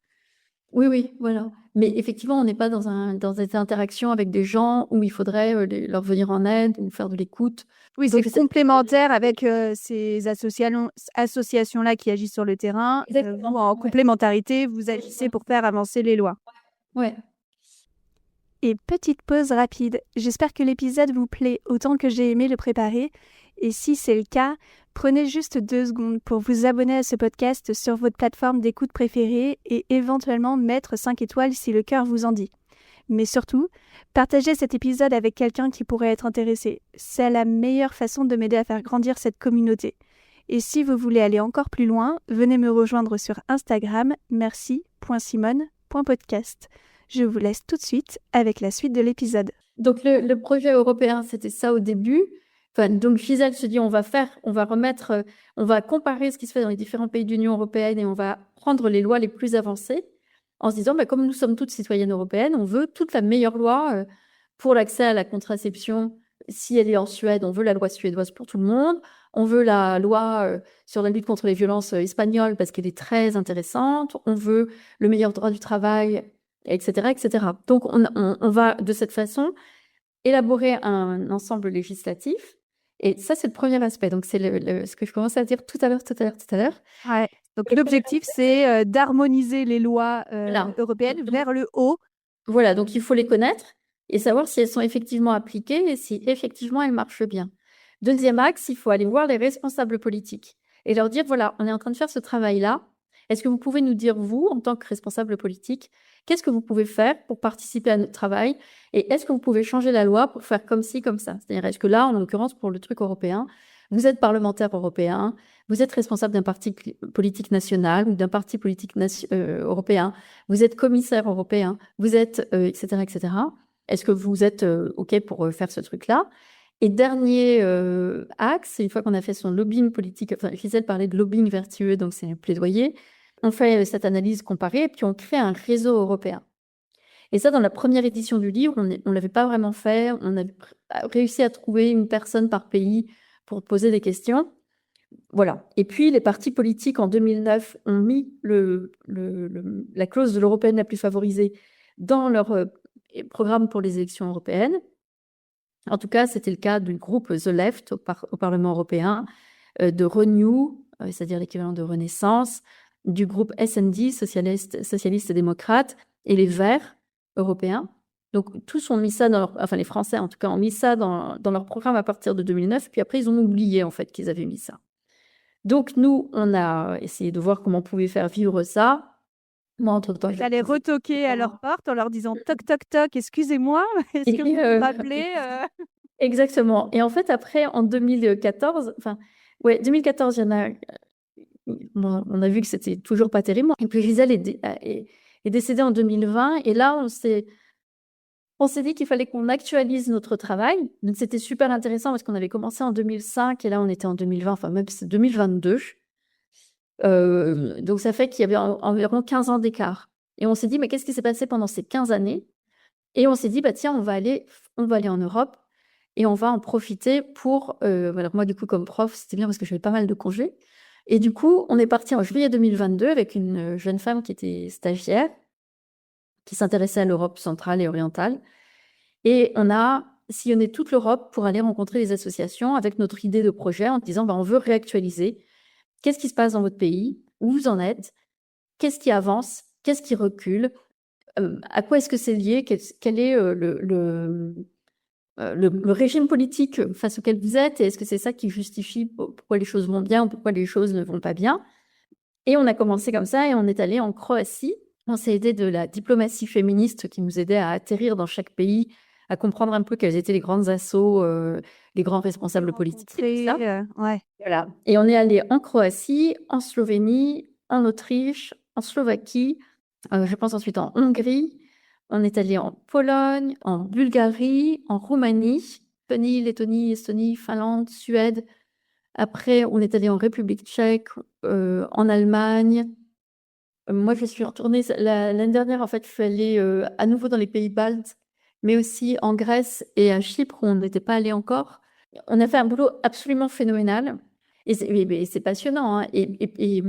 Oui, oui, voilà. Mais effectivement, on n'est pas dans des interactions avec des gens où il faudrait leur venir en aide ou faire de l'écoute. Oui, Donc, c'est complémentaire avec ces associations-là qui agissent sur le terrain. Exactement. Vous, en Ouais. complémentarité, vous agissez pour faire avancer les lois. Ouais. Et petite pause rapide. J'espère que l'épisode vous plaît autant que j'ai aimé le préparer. Et si c'est le cas, prenez juste 2 secondes pour vous abonner à ce podcast sur votre plateforme d'écoute préférée et éventuellement mettre 5 étoiles si le cœur vous en dit. Mais surtout, partagez cet épisode avec quelqu'un qui pourrait être intéressé. C'est la meilleure façon de m'aider à faire grandir cette communauté. Et si vous voulez aller encore plus loin, venez me rejoindre sur Instagram merci.simone.podcast. Je vous laisse tout de suite avec la suite de l'épisode. Donc, le projet européen, c'était ça au début. Enfin, donc, Gisèle se dit, on va comparer ce qui se fait dans les différents pays de l'Union européenne et on va prendre les lois les plus avancées en se disant, comme nous sommes toutes citoyennes européennes, on veut toute la meilleure loi pour l'accès à la contraception. Si elle est en Suède, on veut la loi suédoise pour tout le monde. On veut la loi sur la lutte contre les violences espagnole parce qu'elle est très intéressante. On veut le meilleur droit du travail, etc., etc. Donc, on va de cette façon élaborer un ensemble législatif. Et ça, c'est le premier aspect. Donc, c'est ce que je commençais à dire tout à l'heure. Ouais. Donc, l'objectif, c'est d'harmoniser les lois Voilà. européennes vers le haut. Voilà, donc il faut les connaître et savoir si elles sont effectivement appliquées et si effectivement elles marchent bien. Deuxième axe, il faut aller voir les responsables politiques et leur dire, voilà, on est en train de faire ce travail-là. Est-ce que vous pouvez nous dire, vous, en tant que responsable politique, qu'est-ce que vous pouvez faire pour participer à notre travail et est-ce que vous pouvez changer la loi pour faire comme ci, comme ça? C'est-à-dire, est-ce que là, en l'occurrence, pour le truc européen, vous êtes parlementaire européen, vous êtes responsable d'un parti politique national ou d'un parti politique européen, vous êtes commissaire européen, vous êtes, etc., etc. Est-ce que vous êtes OK pour faire ce truc-là? Et dernier axe, une fois qu'on a fait son lobbying politique, enfin, Gisèle parlait de lobbying vertueux, donc c'est un plaidoyer, on fait cette analyse comparée et puis on crée un réseau européen. Et ça, dans la première édition du livre, on ne l'avait pas vraiment fait. On a réussi à trouver une personne par pays pour poser des questions. Voilà. Et puis, les partis politiques, en 2009, ont mis la clause de l'européenne la plus favorisée dans leur programme pour les élections européennes. En tout cas, c'était le cas du groupe The Left au Parlement européen, de Renew, c'est-à-dire l'équivalent de Renaissance, du groupe S&D, socialistes et démocrates, et les Verts européens. Donc, tous ont mis ça enfin, les Français, en tout cas, ont mis ça dans leur programme à partir de 2009, puis après, ils ont oublié, en fait, qu'ils avaient mis ça. Donc, nous, on a essayé de voir comment on pouvait faire vivre ça. Moi, entre-temps, Il fallait retoquer à leur porte en leur disant toc, toc, toc, excusez-moi, est-ce que vous vous rappelez Exactement. Et en fait, après, en 2014, enfin, ouais, 2014, il y en a. On a vu que c'était toujours pas terrible. Et puis Gisèle est décédée en 2020. Et là, on s'est dit qu'il fallait qu'on actualise notre travail. Donc, c'était super intéressant parce qu'on avait commencé en 2005 et là, on était en 2020, enfin, même c'est 2022. Donc, ça fait qu'il y avait environ 15 ans d'écart. Et on s'est dit, mais qu'est-ce qui s'est passé pendant ces 15 années? Et on s'est dit, bah, tiens, on va aller en Europe et on va en profiter pour... voilà, moi, du coup, comme prof, c'était bien parce que j'avais pas mal de congés. Et du coup, on est parti en juillet 2022 avec une jeune femme qui était stagiaire, qui s'intéressait à l'Europe centrale et orientale. Et on a sillonné toute l'Europe pour aller rencontrer les associations avec notre idée de projet en disant, bah, on veut réactualiser. Qu'est-ce qui se passe dans votre pays? Où vous en êtes? Qu'est-ce qui avance? Qu'est-ce qui recule? À quoi est-ce que c'est lié? Quel est le régime politique face auquel vous êtes? Et est-ce que c'est ça qui justifie pourquoi les choses vont bien ou pourquoi les choses ne vont pas bien? Et on a commencé comme ça et on est allé en Croatie. On s'est aidé de la diplomatie féministe qui nous aidait à atterrir dans chaque pays, à comprendre un peu quels étaient les grandes assos, les grands responsables politiques. Et tout ça. Ouais. Voilà. Et on est allé en Croatie, en Slovénie, en Autriche, en Slovaquie, je pense ensuite en Hongrie. On est allé en Pologne, en Bulgarie, en Roumanie, Lettonie, Estonie, Finlande, Suède. Après, on est allé en République tchèque, en Allemagne. Moi, je suis retournée l'année dernière, en fait, je suis allée à nouveau dans les pays baltes, mais aussi en Grèce et à Chypre, où on n'était pas allé encore. On a fait un boulot absolument phénoménal. Et c'est passionnant, hein. Et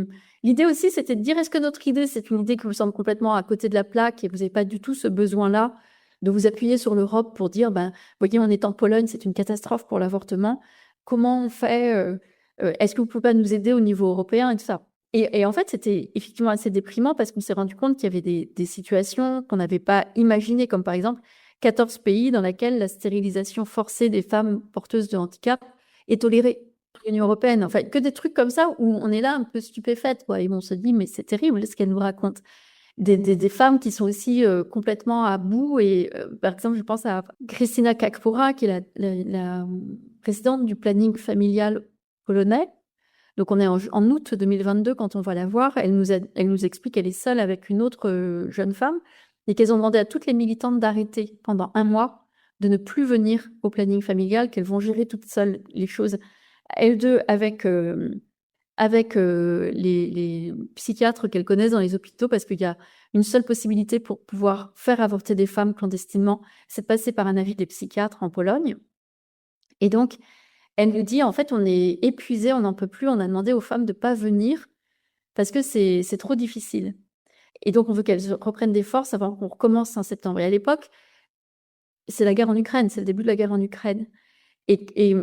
l'idée aussi, c'était de dire, est-ce que notre idée, c'est une idée qui vous semble complètement à côté de la plaque et vous n'avez pas du tout ce besoin-là de vous appuyer sur l'Europe pour dire, voyez, on est en Pologne, c'est une catastrophe pour l'avortement. Comment on fait est-ce que vous pouvez pas nous aider au niveau européen et tout ça? Et en fait, c'était effectivement assez déprimant parce qu'on s'est rendu compte qu'il y avait des situations qu'on n'avait pas imaginées, comme par exemple 14 pays dans lesquels la stérilisation forcée des femmes porteuses de handicap est tolérée dans l'Union européenne. Enfin, que des trucs comme ça où on est là un peu stupéfaite, quoi. Et on se dit, mais c'est terrible ce qu'elle nous raconte. Des femmes qui sont aussi complètement à bout. Et par exemple, je pense à Krystyna Kakpora, qui est la présidente du planning familial polonais. Donc, on est en août 2022 quand on va la voir. Elle nous explique qu'elle est seule avec une autre jeune femme et qu'elles ont demandé à toutes les militantes d'arrêter pendant 1 mois, de ne plus venir au planning familial, qu'elles vont gérer toutes seules les choses, elles deux, avec les psychiatres qu'elles connaissent dans les hôpitaux, parce qu'il y a une seule possibilité pour pouvoir faire avorter des femmes clandestinement, c'est de passer par un avis des psychiatres en Pologne. Et donc, elle nous dit, en fait, on est épuisé, on n'en peut plus, on a demandé aux femmes de ne pas venir parce que c'est trop difficile. Et donc, on veut qu'elles reprennent des forces avant qu'on recommence en septembre. Et à l'époque, c'est la guerre en Ukraine, c'est le début de la guerre en Ukraine. Et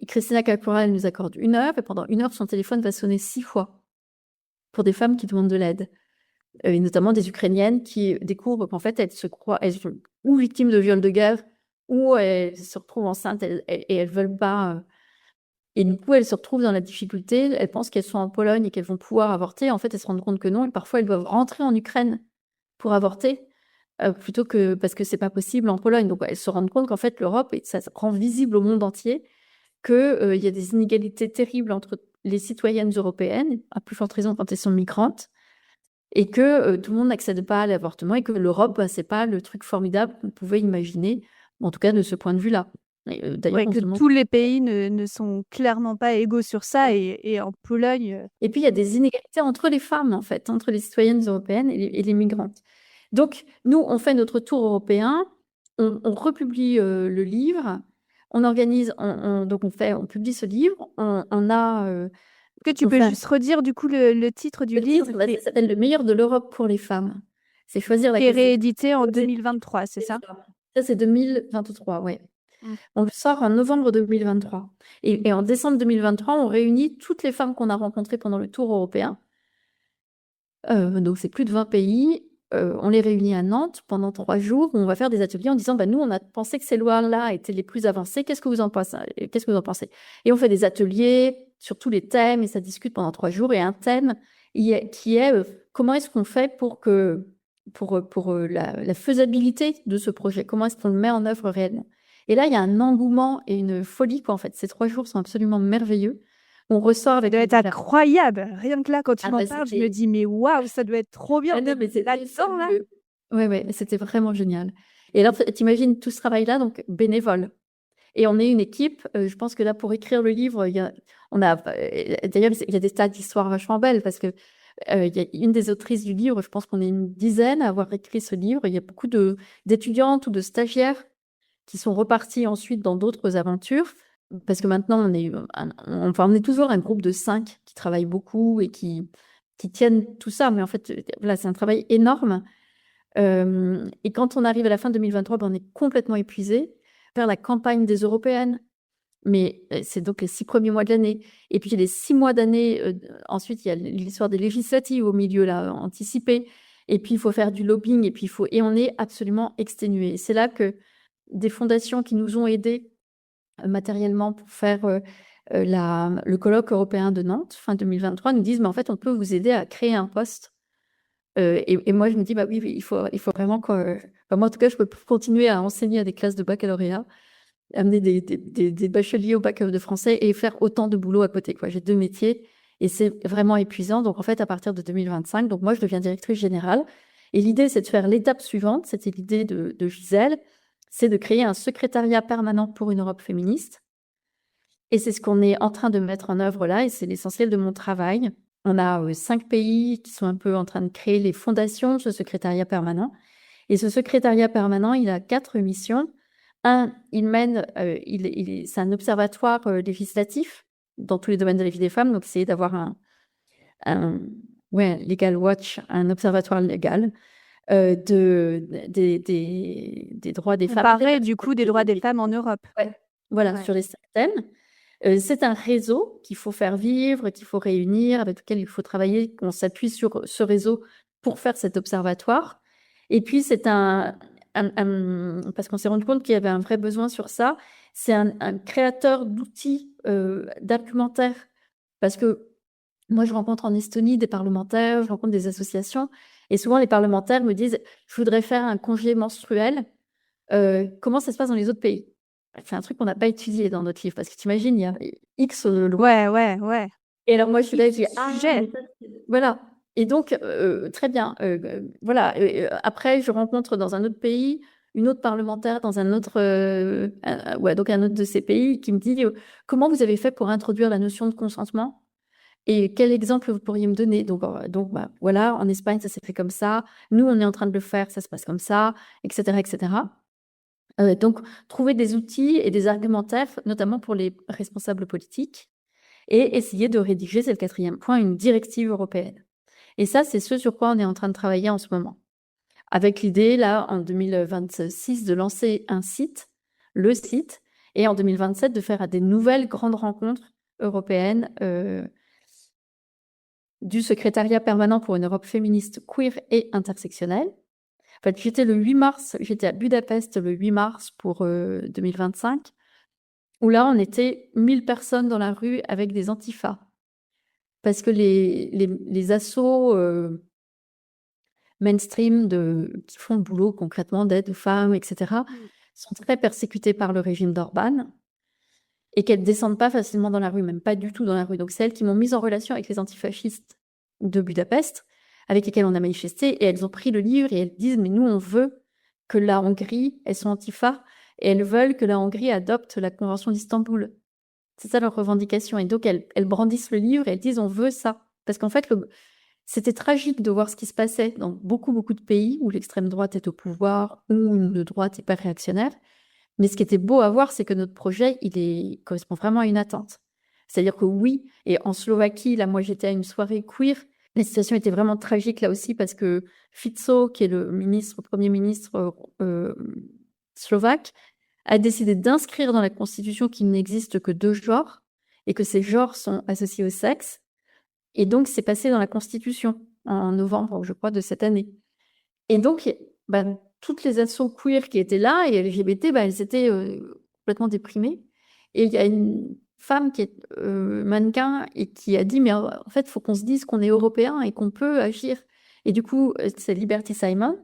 Krystyna Kakpora, elle nous accorde 1 heure, et pendant 1 heure, son téléphone va sonner 6 fois pour des femmes qui demandent de l'aide. Et notamment des Ukrainiennes qui découvrent qu'en fait, elles sont ou victimes de viols de guerre, ou elles se retrouvent enceintes et elles veulent pas. Et du coup, elles se retrouvent dans la difficulté. Elles pensent qu'elles sont en Pologne et qu'elles vont pouvoir avorter. En fait, elles se rendent compte que non. Et parfois, elles doivent rentrer en Ukraine pour avorter, plutôt que parce que c'est pas possible en Pologne. Donc, elles se rendent compte qu'en fait, l'Europe, et ça rend visible au monde entier qu'il y a des inégalités terribles entre les citoyennes européennes, à plus forte raison quand elles sont migrantes, et que tout le monde n'accède pas à l'avortement et que l'Europe, c'est pas le truc formidable qu'on pouvait imaginer, en tout cas de ce point de vue-là. D'ailleurs, Ouais, que tous les pays ne sont clairement pas égaux sur ça. Et en Pologne, Et puis, il y a des inégalités entre les femmes, en fait, entre les citoyennes européennes et les migrantes. Donc, nous, on fait notre tour européen, on republie le livre, on organise, donc on publie ce livre, on a... que tu peux juste redire du coup le titre du le livre titre, ça s'appelle Le meilleur de l'Europe pour les femmes. C'est choisir la qui est cause des- réédité en 2023, c'est ça? Ça, c'est 2023, ouais. Mm. On le sort en novembre 2023. Et en décembre 2023, on réunit toutes les femmes qu'on a rencontrées pendant le tour européen. Donc, c'est plus de 20 pays. On les réunit à Nantes pendant 3 jours. On va faire des ateliers en disant, nous, on a pensé que ces lois-là étaient les plus avancées. Qu'est-ce que vous en pensez? Qu'est-ce que vous en pensez? Et on fait des ateliers sur tous les thèmes et ça discute pendant 3 jours. Et un thème qui est comment est-ce qu'on fait pour la faisabilité de ce projet? Comment est-ce qu'on le met en œuvre réellement? Et là, il y a un engouement et une folie, quoi, en fait. Ces 3 jours sont absolument merveilleux. On ressort Ça avec doit être incroyable. Rien que là, quand tu Ah, m'en bah, parles, je c'était- me dis, mais waouh, ça doit être trop bien Ah non, mais d'être là-dedans, là. Ouais, c'était vraiment génial. Et alors, t'imagines tout ce travail-là, donc bénévole. Et on est une équipe, je pense que là, pour écrire le livre, d'ailleurs, il y a des tas d'histoires vachement belles parce que il y a une des autrices du livre, je pense qu'on est une dizaine à avoir écrit ce livre. Il y a beaucoup d'étudiantes ou de stagiaires qui sont repartis ensuite dans d'autres aventures. Parce que maintenant, on est toujours un groupe de 5 qui travaillent beaucoup et qui tiennent tout ça. Mais en fait, voilà, c'est un travail énorme. Et quand on arrive à la fin 2023, on est complètement épuisé. Faire la campagne des européennes, mais c'est donc les 6 premiers mois de l'année. Et puis les 6 mois d'année, ensuite, il y a l'histoire des législatives au milieu, là, anticipées. Et puis, il faut faire du lobbying. Et on est absolument exténué. Et c'est là que des fondations qui nous ont aidés matériellement pour faire le colloque européen de Nantes, fin 2023, nous disent, mais en fait, on peut vous aider à créer un poste. Et moi, je me dis, oui, il faut vraiment que... moi, en tout cas, je peux continuer à enseigner à des classes de baccalauréat, amener des bacheliers au bac de français et faire autant de boulot à côté, quoi. J'ai 2 métiers et c'est vraiment épuisant. Donc, en fait, à partir de 2025, donc moi, je deviens directrice générale. Et l'idée, c'est de faire l'étape suivante. C'était l'idée de Gisèle, c'est de créer un secrétariat permanent pour une Europe féministe. Et c'est ce qu'on est en train de mettre en œuvre là, et c'est l'essentiel de mon travail. On a 5 pays qui sont un peu en train de créer les fondations de ce secrétariat permanent. Et ce secrétariat permanent, il a 4 missions. Un, c'est un observatoire législatif dans tous les domaines de la vie des femmes, donc essayer d'avoir un Legal Watch, un observatoire légal des droits des femmes. Comparé du coup des droits des femmes en Europe. Ouais, voilà, Ouais. sur les 5 thèmes. C'est un réseau qu'il faut faire vivre, qu'il faut réunir, avec lequel il faut travailler, qu'on s'appuie sur ce réseau pour faire cet observatoire. Et puis, c'est parce qu'on s'est rendu compte qu'il y avait un vrai besoin sur ça, c'est un créateur d'outils, d'argumentaire. Parce que moi, je rencontre en Estonie des parlementaires, je rencontre des associations, et souvent les parlementaires me disent, je voudrais faire un congé menstruel. Comment ça se passe dans les autres pays? C'est un truc qu'on n'a pas étudié dans notre livre, parce que tu imagines, il y a X lois. Ouais. Et alors moi, je suis là, je dis, Sujet. mais ça, voilà. Et donc, très bien. Voilà. Après, je rencontre dans un autre pays une autre parlementaire dans un autre, donc un autre de ces pays qui me dit, comment vous avez fait pour introduire la notion de consentement? Et quel exemple vous pourriez me donner? Donc, bah, voilà, en Espagne, ça s'est fait comme ça. Nous, on est en train de le faire, ça se passe comme ça, etc., etc. Donc, trouver des outils et des argumentaires, notamment pour les responsables politiques, et essayer de rédiger, c'est le 4e point, une directive européenne. Et ça, c'est ce sur quoi on est en train de travailler en ce moment. Avec l'idée, là, en 2026, de lancer un site, le site, et en 2027, de faire des nouvelles grandes rencontres européennes du secrétariat permanent pour une Europe féministe, queer et intersectionnelle. En fait, j'étais à Budapest le 8 mars pour 2025, où là, on était 1000 personnes dans la rue avec des antifas. Parce que les assos mainstream qui font le boulot concrètement d'aide aux femmes, etc., sont très persécutés par le régime d'Orban et qu'elles ne descendent pas facilement dans la rue, même pas du tout dans la rue. Donc, c'est elles qui m'ont mise en relation avec les antifascistes de Budapest, avec lesquels on a manifesté, et elles ont pris le livre et elles disent, mais nous, on veut que la Hongrie, elles sont antifa, et elles veulent que la Hongrie adopte la Convention d'Istanbul. C'est ça leur revendication. Et donc, elles brandissent le livre et elles disent, on veut ça. Parce qu'en fait, c'était tragique de voir ce qui se passait dans beaucoup, beaucoup de pays où l'extrême droite est au pouvoir, où une droite hyper réactionnaire. Mais ce qui était beau à voir, c'est que notre projet, correspond vraiment à une attente. C'est-à-dire que oui, et en Slovaquie, là, moi, j'étais à une soirée queer. La situation était vraiment tragique là aussi parce que Fico, qui est le premier ministre slovaque, a décidé d'inscrire dans la Constitution qu'il n'existe que 2 genres et que ces genres sont associés au sexe. Et donc, c'est passé dans la Constitution en novembre, je crois, de cette année. Et donc, toutes les assos queer qui étaient là et LGBT, elles étaient complètement déprimées. Et il y a une femme qui est mannequin et qui a dit, mais en fait, il faut qu'on se dise qu'on est européen et qu'on peut agir. Et du coup, c'est Liberty Simon.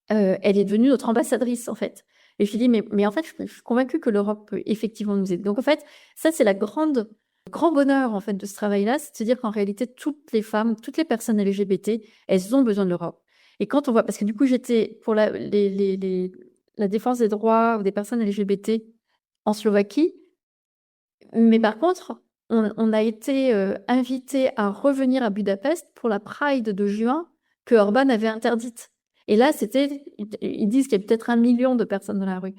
Elle est devenue notre ambassadrice, en fait. Et je lui ai dit, mais en fait, je suis convaincue que l'Europe peut effectivement nous aider. Donc, en fait, ça, c'est le grand bonheur, en fait, de ce travail-là, c'est de se dire qu'en réalité, toutes les femmes, toutes les personnes LGBT, elles ont besoin de l'Europe. Et quand on voit, parce que du coup, j'étais pour la défense des droits des personnes LGBT en Slovaquie, mais par contre, on a été invité à revenir à Budapest pour la Pride de juin que Orban avait interdite. Et là, ils disent qu'il y a peut-être 1 million de personnes dans la rue.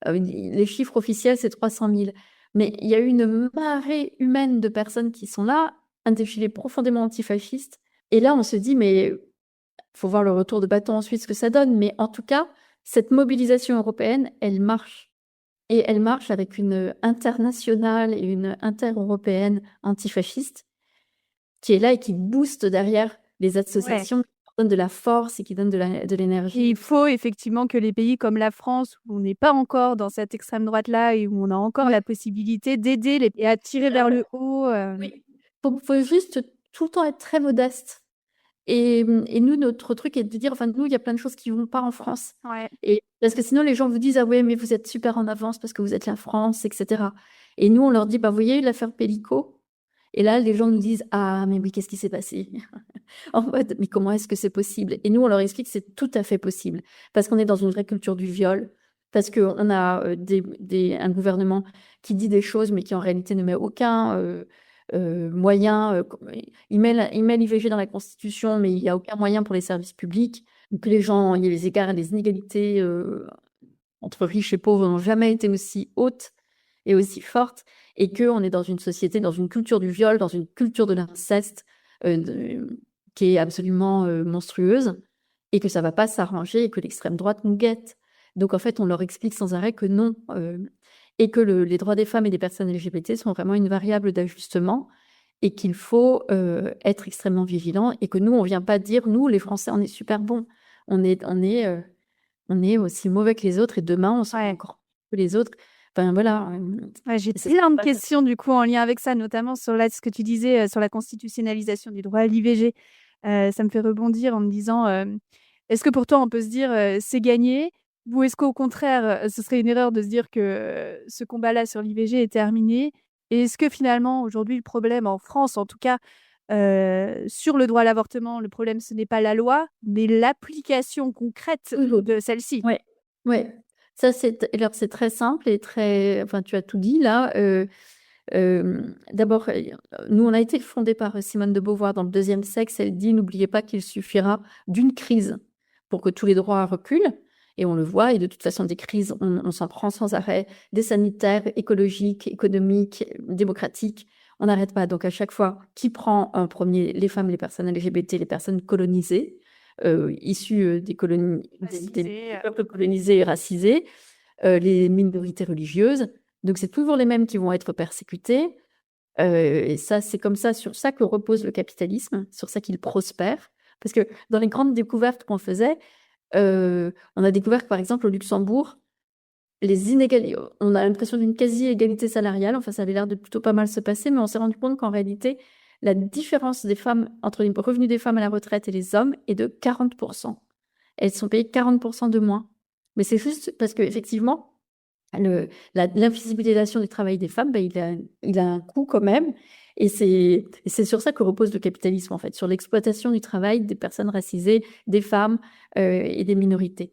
Les chiffres officiels, c'est 300 000. Mais il y a eu une marée humaine de personnes qui sont là, un défilé profondément antifasciste. Et là, on se dit, mais il faut voir le retour de bâton ensuite, ce que ça donne. Mais en tout cas, cette mobilisation européenne, elle marche. Et elle marche avec une internationale et une inter-européenne antifasciste qui est là et qui booste derrière les associations, qui donnent de la force et qui donnent de l'énergie. Il faut effectivement que les pays comme la France, où on n'est pas encore dans cette extrême droite-là et où on a encore la possibilité d'aider et à tirer vers le haut. Oui. Faut juste tout le temps être très modeste. Et nous, notre truc est de dire, enfin, nous, il y a plein de choses qui ne vont pas en France. Ouais. Et parce que sinon, les gens vous disent, ah ouais, mais vous êtes super en avance parce que vous êtes la France, etc. Et nous, on leur dit, bah, vous voyez l'affaire Pellico? Et là, les gens nous disent, ah, mais oui, qu'est-ce qui s'est passé? En mode, mais comment est-ce que c'est possible? Et nous, on leur explique que c'est tout à fait possible. Parce qu'on est dans une vraie culture du viol, parce qu'on a un gouvernement qui dit des choses, mais qui en réalité ne met aucun moyen. Il met l'IVG dans la Constitution, mais il n'y a aucun moyen pour les services publics. Donc les gens, il y a les écarts et les inégalités entre riches et pauvres n'ont jamais été aussi hautes et aussi fortes. et qu'on est dans une société, dans une culture du viol, dans une culture de l'inceste qui est absolument monstrueuse, et que ça va pas s'arranger et que l'extrême droite nous guette. Donc en fait, on leur explique sans arrêt que non, et que les droits des femmes et des personnes LGBT sont vraiment une variable d'ajustement et qu'il faut être extrêmement vigilant, et que nous, on vient pas dire, nous, les Français, on est super bons. On est aussi mauvais que les autres, et demain, on sera encore que les autres. Enfin, voilà. J'ai C'est plein de pas- questions du coup en lien avec ça, notamment sur ce que tu disais sur la constitutionnalisation du droit à l'IVG. Ça me fait rebondir en me disant, est-ce que pour toi on peut se dire c'est gagné, ou est-ce qu'au contraire ce serait une erreur de se dire que ce combat-là sur l'IVG est terminé? Et est-ce que finalement aujourd'hui le problème en France, en tout cas sur le droit à l'avortement, le problème ce n'est pas la loi, mais l'application concrète de celle-ci? Ouais, ouais. Ça, alors, c'est très simple et très. Enfin, tu as tout dit là. D'abord, nous, on a été fondés par Simone de Beauvoir dans le deuxième sexe. Elle dit, n'oubliez pas qu'il suffira d'une crise pour que tous les droits reculent. Et on le voit, et de toute façon, des crises, on s'en prend sans arrêt, des sanitaires, écologiques, économiques, démocratiques. On n'arrête pas. Donc, à chaque fois, qui prend en premier? Les femmes, les personnes LGBT, les personnes colonisées, issues des peuples colonisés et racisés, les minorités religieuses. Donc, c'est toujours les mêmes qui vont être persécutées. Et ça, c'est comme ça, sur ça que repose le capitalisme, sur ça qu'il prospère. Parce que dans les grandes découvertes qu'on faisait, on a découvert que, par exemple, au Luxembourg, on a l'impression d'une quasi-égalité salariale. Enfin, ça avait l'air de plutôt pas mal se passer, mais on s'est rendu compte qu'en réalité, la différence des femmes entre les revenus des femmes à la retraite et les hommes est de 40%. Elles sont payées 40% de moins. Mais c'est juste parce qu'effectivement, l'invisibilisation du travail des femmes, il a un coût quand même. Et c'est sur ça que repose le capitalisme, en fait, sur l'exploitation du travail des personnes racisées, des femmes et des minorités.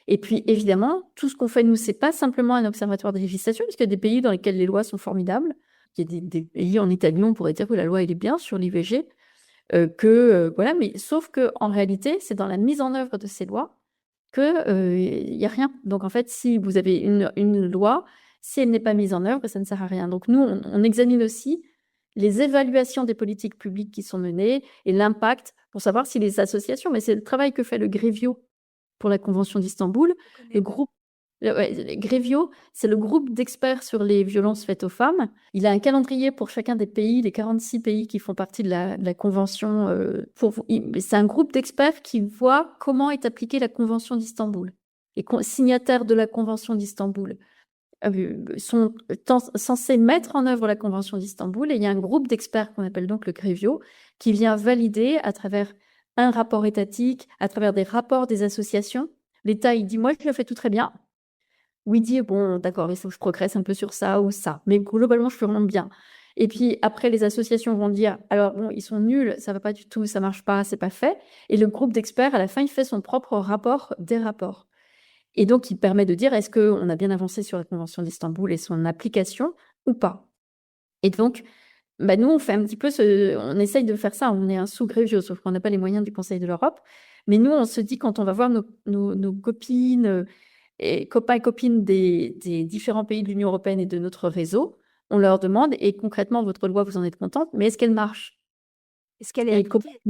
Et puis, évidemment, tout ce qu'on fait, nous, c'est pas simplement un observatoire de législation, parce qu'il y a des pays dans lesquels les lois sont formidables. Il y a des pays en Italie, on pourrait dire que la loi, elle est bien sur l'IVG, voilà, mais sauf que en réalité, c'est dans la mise en œuvre de ces lois qu'il n'y a rien. Donc, en fait, si vous avez une loi, si elle n'est pas mise en œuvre, ça ne sert à rien. Donc, nous, on examine aussi les évaluations des politiques publiques qui sont menées et l'impact pour savoir si les associations, mais c'est le travail que fait le Grevio pour la Convention d'Istanbul, le groupe. Grevio, c'est le groupe d'experts sur les violences faites aux femmes. Il a un calendrier pour chacun des pays, les 46 pays qui font partie de la Convention. C'est un groupe d'experts qui voit comment est appliquée la Convention d'Istanbul. Les signataires de la Convention d'Istanbul sont censés mettre en œuvre la Convention d'Istanbul, et il y a un groupe d'experts qu'on appelle donc le Grevio qui vient valider à travers un rapport étatique, à travers des rapports des associations. L'État, il dit, moi, je le fais tout très bien. Oui, dit, bon, d'accord, il faut que je progresse un peu sur ça ou ça. Mais globalement, je fais vraiment bien. Et puis après, les associations vont dire, alors bon, ils sont nuls, ça va pas du tout, ça marche pas, c'est pas fait. Et le groupe d'experts, à la fin, il fait son propre rapport des rapports. Et donc, il permet de dire, est-ce qu'on a bien avancé sur la Convention d'Istanbul et son application ou pas? Et donc, nous, on fait un petit peu on essaye de faire ça. On est un sous-Grevio, sauf qu'on n'a pas les moyens du Conseil de l'Europe. Mais nous, on se dit, quand on va voir nos copines et copains et copines des différents pays de l'Union européenne et de notre réseau, on leur demande, et concrètement, votre loi, vous en êtes contente, mais est-ce qu'elle marche? Est-ce qu'elle est appliquée?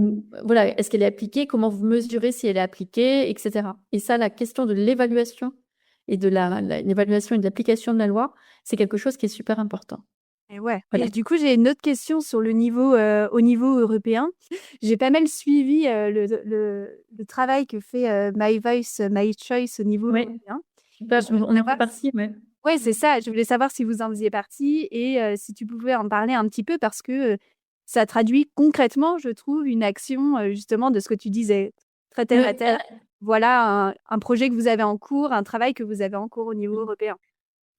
Voilà, est-ce qu'elle est appliquée? Comment vous mesurez si elle est appliquée, etc. Et ça, la question de l'évaluation et de l'évaluation et de l'application de la loi, c'est quelque chose qui est super important. Et ouais. Voilà. Et du coup, j'ai une autre question sur le niveau, au niveau européen. J'ai pas mal suivi le travail que fait My Voice, My Choice au niveau européen. On est parti, mais. Oui, c'est ça. Je voulais savoir si vous en faisiez partie et si tu pouvais en parler un petit peu parce que ça traduit concrètement, je trouve, une action justement de ce que tu disais, très terre à terre. Voilà un projet que vous avez en cours, un travail que vous avez en cours au niveau européen.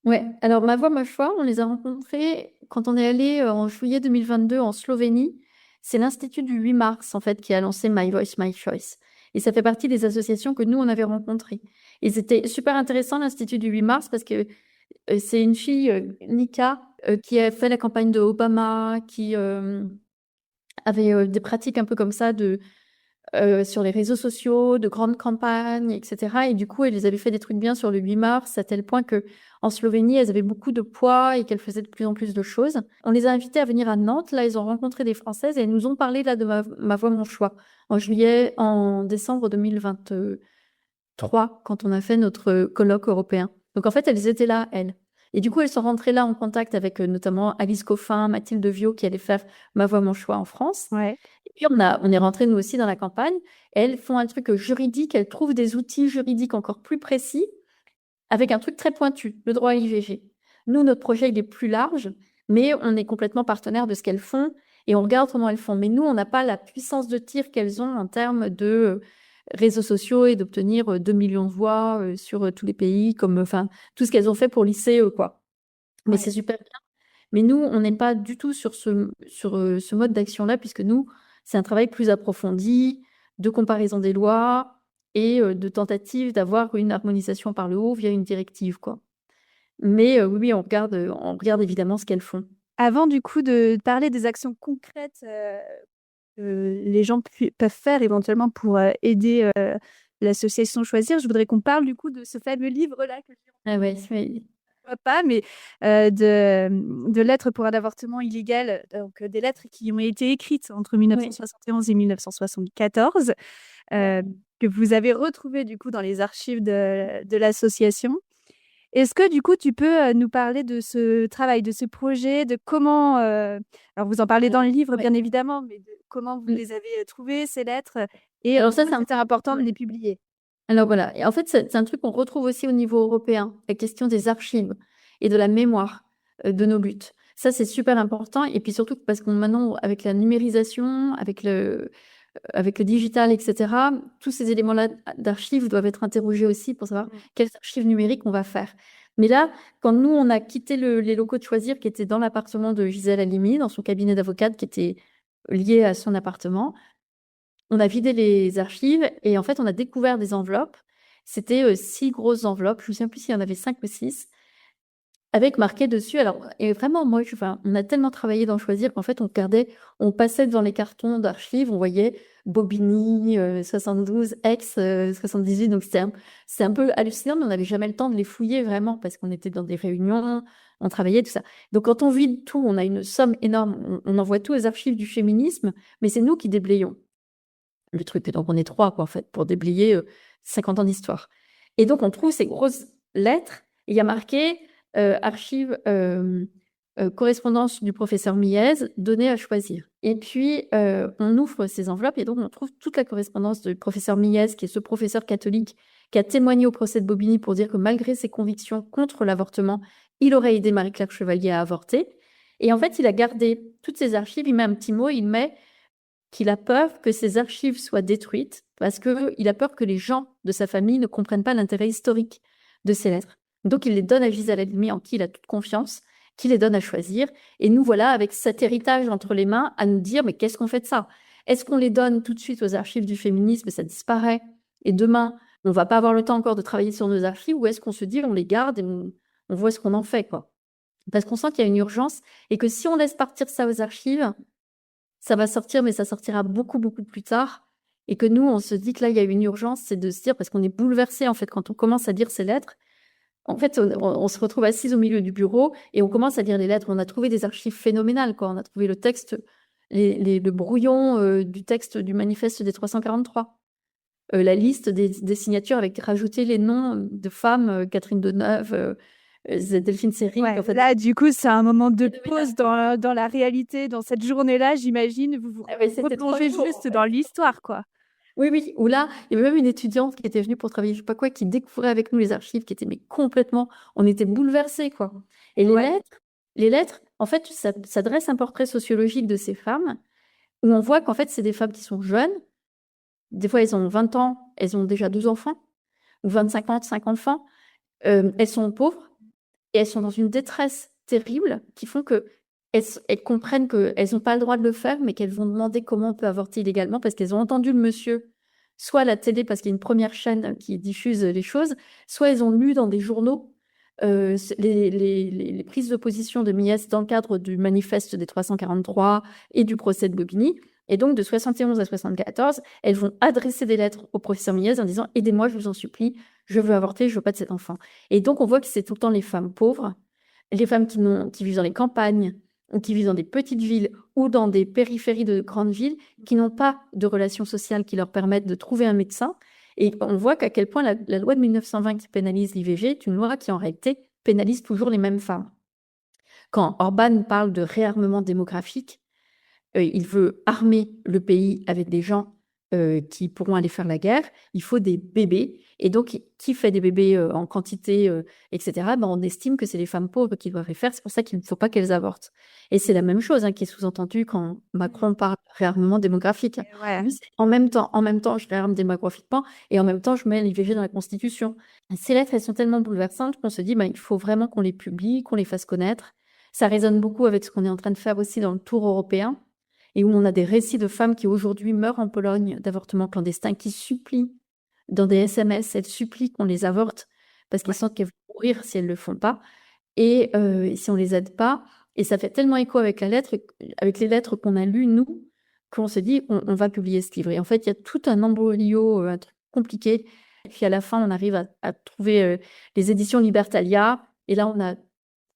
Ouais, alors Ma Voix, Ma Choix, on les a rencontrés quand on est allé en juillet 2022 en Slovénie. C'est l'Institut du 8 mars, en fait, qui a lancé My Voice, My Choice. Et ça fait partie des associations que nous, on avait rencontrées. Et c'était super intéressant, l'Institut du 8 mars, parce que c'est une fille, Nika, qui a fait la campagne de Obama, qui avait des pratiques un peu comme ça sur les réseaux sociaux, de grandes campagnes, etc. Et du coup, elles avaient fait des trucs bien sur le 8 mars, à tel point que en Slovénie, elles avaient beaucoup de poids et qu'elles faisaient de plus en plus de choses. On les a invitées à venir à Nantes. Là, elles ont rencontré des Françaises et elles nous ont parlé là de Ma Voix, Mon Choix en décembre 2023, quand on a fait notre colloque européen. Donc en fait, elles étaient là, elles. Et du coup, elles sont rentrées là en contact avec notamment Alice Coffin, Mathilde Viau, qui allait faire Ma Voix, Mon Choix en France. Ouais. Et puis, on est rentrés, nous aussi, dans la campagne. Elles font un truc juridique, elles trouvent des outils juridiques encore plus précis, avec un truc très pointu, le droit à l'IVG. Nous, notre projet, il est plus large, mais on est complètement partenaire de ce qu'elles font, et on regarde comment elles font. Mais nous, on n'a pas la puissance de tir qu'elles ont en termes de réseaux sociaux et d'obtenir 2 millions de voix sur tous les pays, tout ce qu'elles ont fait pour l'ICE, quoi. Mais Ouais. c'est super bien. Mais nous, on n'est pas du tout sur ce mode d'action-là, puisque nous, c'est un travail plus approfondi, de comparaison des lois et de tentative d'avoir une harmonisation par le haut via une directive, quoi. Mais oui, on regarde évidemment ce qu'elles font. Avant, du coup, de parler des actions concrètes que les gens peuvent faire éventuellement pour aider l'association Choisir, je voudrais qu'on parle du coup de ce fameux livre-là que Ah ouais, pas, mais de lettres pour un avortement illégal, donc des lettres qui ont été écrites entre 1971 et 1974, que vous avez retrouvées du coup dans les archives de l'association. Est-ce que du coup tu peux nous parler de ce travail, de ce projet, de comment, alors vous en parlez dans le livre bien évidemment, mais de comment vous les avez trouvées ces lettres et Alors ça, c'était important de les publier. Alors voilà, et en fait, c'est un truc qu'on retrouve aussi au niveau européen, la question des archives et de la mémoire de nos luttes. Ça, c'est super important. Et puis surtout parce qu'on maintenant, avec la numérisation, avec le digital, etc., tous ces éléments-là d'archives doivent être interrogés aussi pour savoir quelles archives numériques on va faire. Mais là, quand nous, on a quitté les locaux de Choisir, qui étaient dans l'appartement de Gisèle Halimi, dans son cabinet d'avocate qui était lié à son appartement, on a vidé les archives et en fait, on a découvert des enveloppes. C'était 6 grosses enveloppes. Je ne me souviens plus s'il y en avait 5 ou 6, avec marqué dessus. Alors, et vraiment, moi, on a tellement travaillé dans Choisir qu'en fait, on passait devant les cartons d'archives, on voyait Bobigny, 72, Aix, 78. Donc, c'est un peu hallucinant, mais on n'avait jamais le temps de les fouiller vraiment parce qu'on était dans des réunions, on travaillait, tout ça. Donc, quand on vide tout, on a une somme énorme. On envoie tout aux archives du féminisme, mais c'est nous qui déblayons le truc. Et donc, on est 3, quoi, en fait, pour déblayer 50 ans d'histoire. Et donc, on trouve ces grosses lettres. Et il y a marqué archives, correspondance du professeur Miez, donnée à Choisir. Et puis, on ouvre ces enveloppes et donc, on trouve toute la correspondance du professeur Miez, qui est ce professeur catholique qui a témoigné au procès de Bobigny pour dire que malgré ses convictions contre l'avortement, il aurait aidé Marie-Claire Chevalier à avorter. Et en fait, il a gardé toutes ces archives. Il met un petit mot, il met qu'il a peur que ces archives soient détruites parce qu'il a peur que les gens de sa famille ne comprennent pas l'intérêt historique de ces lettres. Donc, il les donne à Gisèle Halimi, en qui il a toute confiance, qui les donne à Choisir. Et nous, voilà, avec cet héritage entre les mains, à nous dire, mais qu'est-ce qu'on fait de ça? Est-ce qu'on les donne tout de suite aux archives du féminisme et ça disparaît? Et demain, on ne va pas avoir le temps encore de travailler sur nos archives, ou est-ce qu'on se dit, on les garde et on voit ce qu'on en fait, quoi? Parce qu'on sent qu'il y a une urgence et que si on laisse partir ça aux archives, ça va sortir, mais ça sortira beaucoup, beaucoup plus tard. Et que nous, on se dit que là, il y a une urgence, c'est de se dire, parce qu'on est bouleversé, en fait, quand on commence à lire ces lettres. En fait, on se retrouve assise au milieu du bureau et on commence à lire les lettres. On a trouvé des archives phénoménales, quoi. On a trouvé le texte, le brouillon du texte du manifeste des 343. La liste des signatures avec rajouté les noms de femmes, Catherine Deneuve, Delphine Seyrig. Ouais, en fait, là, du coup, c'est un moment de pause dans la réalité, dans cette journée-là, j'imagine. Vous vous replongez juste dans l'histoire, quoi. Oui, oui. Ou là, il y avait même une étudiante qui était venue pour travailler, je sais pas quoi, qui découvrait avec nous les archives, qui était mais complètement, on était bouleversés, quoi. Et les lettres, en fait, ça dresse un portrait sociologique de ces femmes, où on voit qu'en fait, c'est des femmes qui sont jeunes. Des fois, elles ont 20 ans, elles ont déjà 2 enfants, ou 25 ans, 5 enfants. Elles sont pauvres et elles sont dans une détresse terrible qui font que elles comprennent qu'elles n'ont pas le droit de le faire, mais qu'elles vont demander comment on peut avorter illégalement parce qu'elles ont entendu le monsieur, soit à la télé parce qu'il y a une première chaîne qui diffuse les choses, soit elles ont lu dans des journaux les prises de position de Mies dans le cadre du manifeste des 343 et du procès de Bobigny. Et donc, de 71 à 74, elles vont adresser des lettres au professeur Méliès en disant « Aidez-moi, je vous en supplie, je veux avorter, je veux pas de cet enfant ». Et donc, on voit que c'est tout le temps les femmes pauvres, les femmes qui vivent dans les campagnes, ou qui vivent dans des petites villes ou dans des périphéries de grandes villes, qui n'ont pas de relations sociales qui leur permettent de trouver un médecin. Et on voit qu'à quel point la loi de 1920 qui pénalise l'IVG est une loi qui, en réalité, pénalise toujours les mêmes femmes. Quand Orban parle de réarmement démographique, il veut armer le pays avec des gens qui pourront aller faire la guerre. Il faut des bébés. Et donc, qui fait des bébés en quantité, etc., on estime que c'est les femmes pauvres qui doivent les faire. C'est pour ça qu'il ne faut pas qu'elles avortent. Et c'est la même chose qui est sous-entendue quand Macron parle de réarmement démographique. Ouais. Lui, c'est en même temps, je réarme démographiquement et en même temps, je mets l'IVG dans la Constitution. Ces lettres, elles sont tellement bouleversantes qu'on se dit il faut vraiment qu'on les publie, qu'on les fasse connaître. Ça résonne beaucoup avec ce qu'on est en train de faire aussi dans le Tour européen, et où on a des récits de femmes qui aujourd'hui meurent en Pologne d'avortements clandestins, qui supplient dans des SMS, elles supplient qu'on les avorte parce qu'elles sentent qu'elles vont mourir si elles ne le font pas, et si on les aide pas. Et ça fait tellement écho avec les lettres qu'on a lues, nous, qu'on se dit on va publier ce livre. Et en fait, il y a tout un embryo, un truc compliqué. Et puis à la fin, on arrive à trouver les éditions Libertalia, et là, on a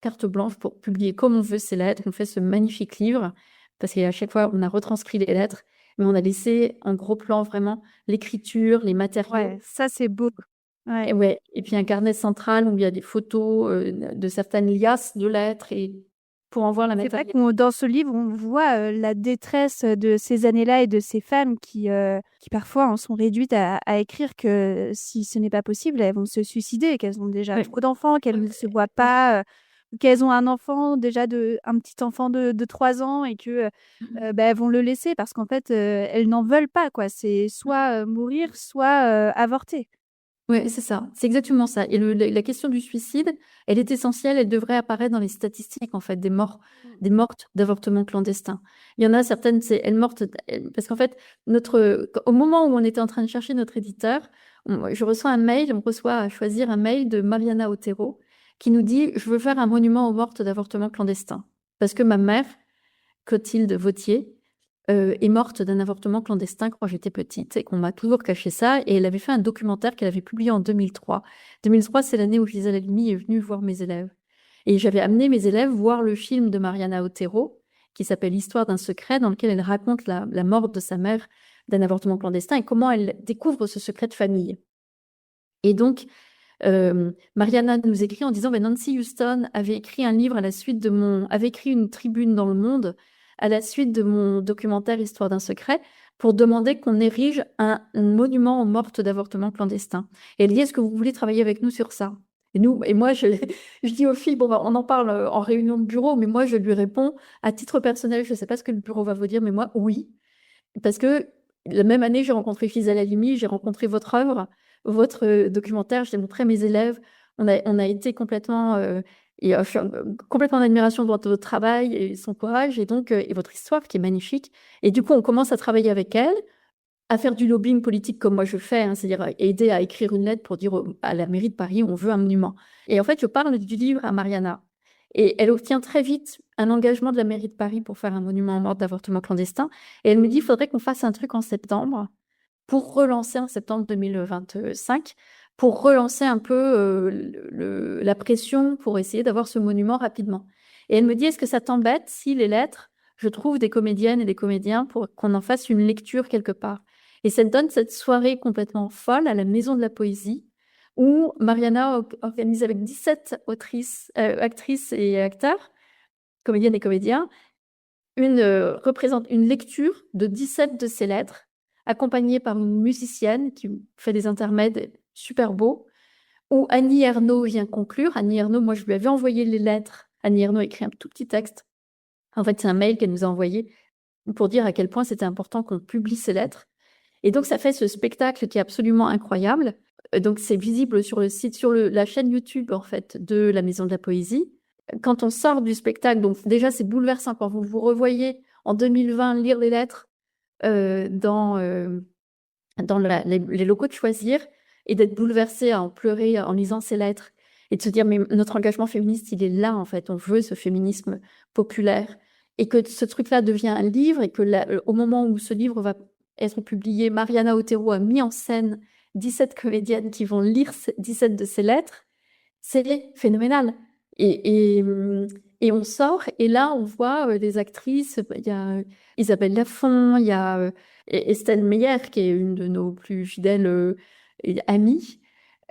carte blanche pour publier comme on veut ces lettres. On fait ce magnifique livre, parce qu'à chaque fois, on a retranscrit les lettres, mais on a laissé en gros plan vraiment l'écriture, les matériaux. Ouais, ça c'est beau. Ouais. Et puis un carnet central où il y a des photos de certaines liasses de lettres, et pour en voir la C'est mettre. vrai que dans ce livre, on voit la détresse de ces années-là et de ces femmes qui parfois en sont réduites à écrire que si ce n'est pas possible, elles vont se suicider, qu'elles ont déjà trop d'enfants, qu'elles ne se voient pas, qu'elles ont un enfant, un petit enfant de 3 ans, et que elles vont le laisser parce qu'en fait, elles n'en veulent pas, quoi. C'est soit mourir, soit avorter. Oui, c'est ça, c'est exactement ça. Et la question du suicide, elle est essentielle, elle devrait apparaître dans les statistiques en fait des mortes d'avortements clandestins. Il y en a certaines, elles mortes parce qu'en fait, au moment où on était en train de chercher notre éditeur, je reçois un mail, on reçoit à choisir un mail de Mariana Otero qui nous dit « Je veux faire un monument aux mortes d'avortements clandestins parce que ma mère, Clotilde Vautier, est morte d'un avortement clandestin quand j'étais petite et qu'on m'a toujours caché ça. Et elle avait fait un documentaire qu'elle avait publié en 2003. 2003, c'est l'année où Gisèle Halimi est venue voir mes élèves. Et j'avais amené mes élèves voir le film de Mariana Otero qui s'appelle Histoire d'un secret, dans lequel elle raconte la mort de sa mère d'un avortement clandestin et comment elle découvre ce secret de famille. Et donc, Mariana nous écrit en disant Nancy Houston avait écrit un livre avait écrit une tribune dans Le Monde à la suite de mon documentaire Histoire d'un secret, pour demander qu'on érige un monument aux mortes d'avortement clandestin. Et elle dit, est-ce que vous voulez travailler avec nous sur ça ? Et moi, je dis aux filles, on en parle en réunion de bureau, mais moi, je lui réponds, à titre personnel, je ne sais pas ce que le bureau va vous dire, mais moi, oui. Parce que la même année, j'ai rencontré Gisèle Halimi, j'ai rencontré votre œuvre, votre documentaire, je l'ai montré à mes élèves. On a été complètement... je suis complètement en admiration de votre travail et son courage, et donc et votre histoire qui est magnifique. Et du coup, on commence à travailler avec elle, à faire du lobbying politique comme moi je fais, c'est-à-dire aider à écrire une lettre pour dire à la mairie de Paris, on veut un monument. Et en fait, je parle du livre à Mariana. Et elle obtient très vite un engagement de la mairie de Paris pour faire un monument aux mortes d'avortement clandestin. Et elle me dit, il faudrait qu'on fasse un truc en septembre, pour relancer en septembre 2025, pour relancer un peu la pression pour essayer d'avoir ce monument rapidement. Et elle me dit, est-ce que ça t'embête si les lettres, je trouve des comédiennes et des comédiens pour qu'on en fasse une lecture quelque part? Et ça donne cette soirée complètement folle à la Maison de la Poésie, où Mariana organise avec 17 actrices et acteurs, comédiennes et comédiens, une lecture de 17 de ces lettres, accompagnée par une musicienne qui fait des intermèdes super beaux, où Annie Ernaux vient conclure. Annie Ernaux, moi, je lui avais envoyé les lettres. Annie Ernaux a écrit un tout petit texte. En fait, c'est un mail qu'elle nous a envoyé pour dire à quel point c'était important qu'on publie ces lettres. Et donc, ça fait ce spectacle qui est absolument incroyable. Donc, c'est visible sur le site, sur la chaîne YouTube, en fait, de la Maison de la Poésie. Quand on sort du spectacle, donc déjà, c'est bouleversant quand vous vous revoyez en 2020 lire les lettres dans les locaux de Choisir, et d'être bouleversé à en pleurer en lisant ces lettres et de se dire mais notre engagement féministe il est là en fait, on veut ce féminisme populaire et que ce truc-là devient un livre et que au moment où ce livre va être publié, Mariana Otero a mis en scène 17 comédiennes qui vont lire 17 de ses lettres, c'est phénoménal. Et on sort, et là, on voit des actrices. Il y a Isabelle Lafont, il y a Estelle Meyer, qui est une de nos plus fidèles amies.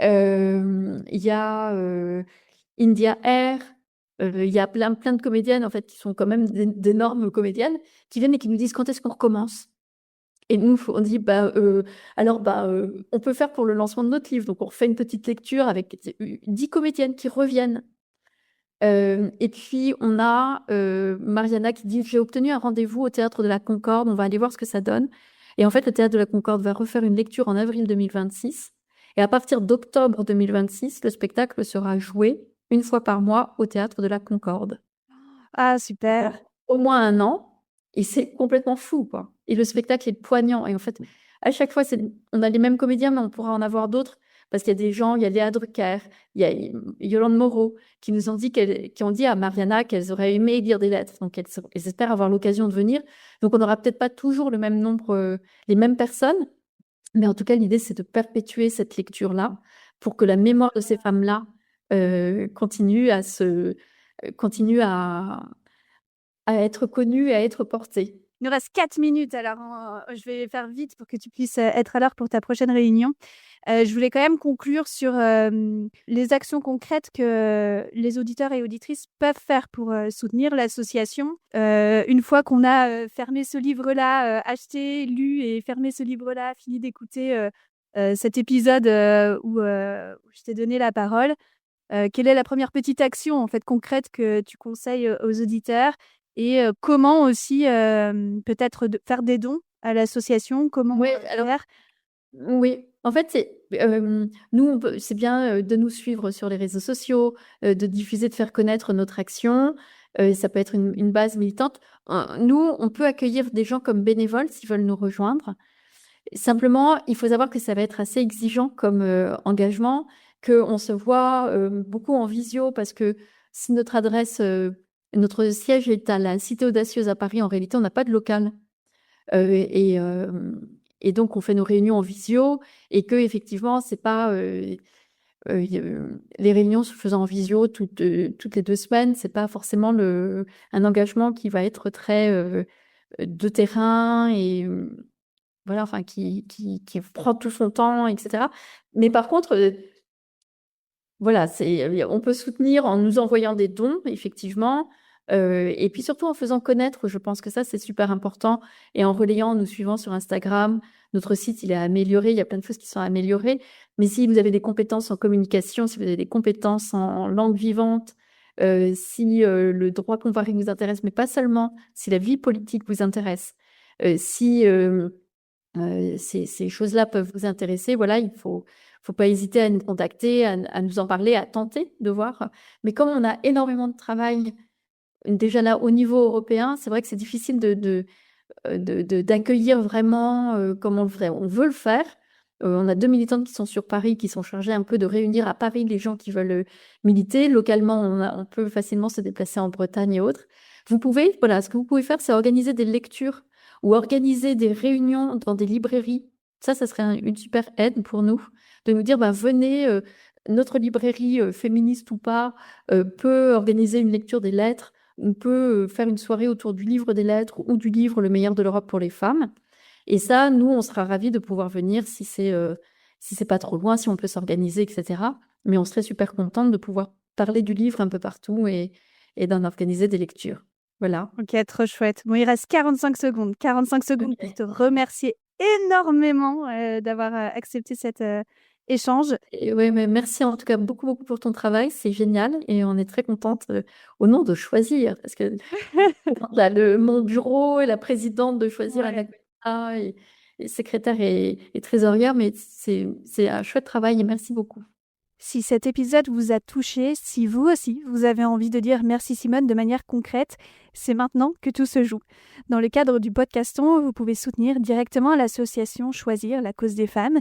Il y a India Air. Il y a plein de comédiennes, en fait, qui sont quand même d'énormes comédiennes, qui viennent et qui nous disent quand est-ce qu'on recommence. Et nous, on dit, on peut faire pour le lancement de notre livre. Donc, on refait une petite lecture avec 10 comédiennes qui reviennent. Et puis, on a Mariana qui dit, j'ai obtenu un rendez-vous au Théâtre de la Concorde, on va aller voir ce que ça donne. Et en fait, le Théâtre de la Concorde va refaire une lecture en avril 2026. Et à partir d'octobre 2026, le spectacle sera joué une fois par mois au Théâtre de la Concorde. Ah, super. Au moins 1 an. Et c'est complètement fou, quoi. Et le spectacle est poignant. Et en fait, à chaque fois, on a les mêmes comédiens, mais on pourra en avoir d'autres. Parce qu'il y a des gens, il y a Léa Drucker, il y a Yolande Moreau, qui nous ont dit qui ont dit à Mariana qu'elles auraient aimé lire des lettres. Donc, elles espèrent avoir l'occasion de venir. Donc, on n'aura peut-être pas toujours le même nombre, les mêmes personnes. Mais en tout cas, l'idée, c'est de perpétuer cette lecture-là pour que la mémoire de ces femmes-là continue à être connue et à être portée. Il nous reste 4 minutes, alors je vais faire vite pour que tu puisses être à l'heure pour ta prochaine réunion. Je voulais quand même conclure sur les actions concrètes que les auditeurs et auditrices peuvent faire pour soutenir l'association. Une fois qu'on a fermé ce livre-là, acheté, lu et fermé ce livre-là, fini d'écouter cet épisode où je t'ai donné la parole, quelle est la première petite action en fait, concrète que tu conseilles aux auditeurs? Et comment aussi peut-être faire des dons à l'association? Comment faire? Oui, en fait, nous, c'est bien de nous suivre sur les réseaux sociaux, de diffuser, de faire connaître notre action. Ça peut être une base militante. Nous, on peut accueillir des gens comme bénévoles s'ils veulent nous rejoindre. Simplement, il faut savoir que ça va être assez exigeant comme engagement, qu'on se voit beaucoup en visio, parce que si notre siège est à la Cité Audacieuse à Paris, en réalité, on n'a pas de local. Et donc, on fait nos réunions en visio, et que effectivement, c'est pas les réunions se faisant en visio toutes les 2 semaines, c'est pas forcément un engagement qui va être très de terrain et voilà, enfin qui prend tout son temps, etc. Mais par contre, voilà, on peut soutenir en nous envoyant des dons, effectivement. Et puis surtout en faisant connaître, je pense que ça, c'est super important. Et en relayant, en nous suivant sur Instagram. Notre site, il est amélioré. Il y a plein de choses qui sont améliorées. Mais si vous avez des compétences en communication, si vous avez des compétences en langue vivante, si le droit comparé vous intéresse, mais pas seulement, si la vie politique vous intéresse, si ces choses-là peuvent vous intéresser, voilà, il faut pas hésiter à nous contacter, à nous en parler, à tenter de voir. Mais comme on a énormément de travail déjà là, au niveau européen, c'est vrai que c'est difficile d'accueillir vraiment comme on veut le faire. On a 2 militantes qui sont sur Paris, qui sont chargées un peu de réunir à Paris les gens qui veulent militer. Localement, on peut facilement se déplacer en Bretagne et autres. Ce que vous pouvez faire, c'est organiser des lectures ou organiser des réunions dans des librairies. Ça serait une super aide pour nous, de nous dire, venez, notre librairie, féministe ou pas, peut organiser une lecture des lettres. On peut faire une soirée autour du livre des lettres ou du livre Le meilleur de l'Europe pour les femmes. Et ça, nous, on sera ravis de pouvoir venir si c'est pas trop loin, si on peut s'organiser, etc. Mais on serait super contente de pouvoir parler du livre un peu partout et d'en organiser des lectures. Voilà. Ok, trop chouette. Bon, il reste 45 secondes. 45 secondes Okay. pour te remercier énormément d'avoir accepté cet échange. Oui, mais merci en tout cas beaucoup, beaucoup pour ton travail. C'est génial et on est très contente au nom de Choisir, parce que mon bureau et la présidente de Choisir, Anna et secrétaire et trésorière, mais c'est un chouette travail et merci beaucoup. Si cet épisode vous a touché, si vous aussi, vous avez envie de dire merci Simone de manière concrète, c'est maintenant que tout se joue. Dans le cadre du podcaston, vous pouvez soutenir directement l'association Choisir, la cause des femmes.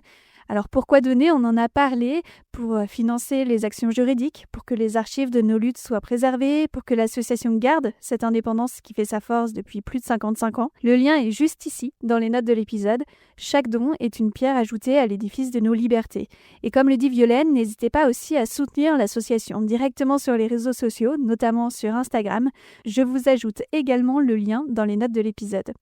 Alors pourquoi donner? On en a parlé pour financer les actions juridiques, pour que les archives de nos luttes soient préservées, pour que l'association garde cette indépendance qui fait sa force depuis plus de 55 ans. Le lien est juste ici, dans les notes de l'épisode. Chaque don est une pierre ajoutée à l'édifice de nos libertés. Et comme le dit Violaine, n'hésitez pas aussi à soutenir l'association directement sur les réseaux sociaux, notamment sur Instagram. Je vous ajoute également le lien dans les notes de l'épisode.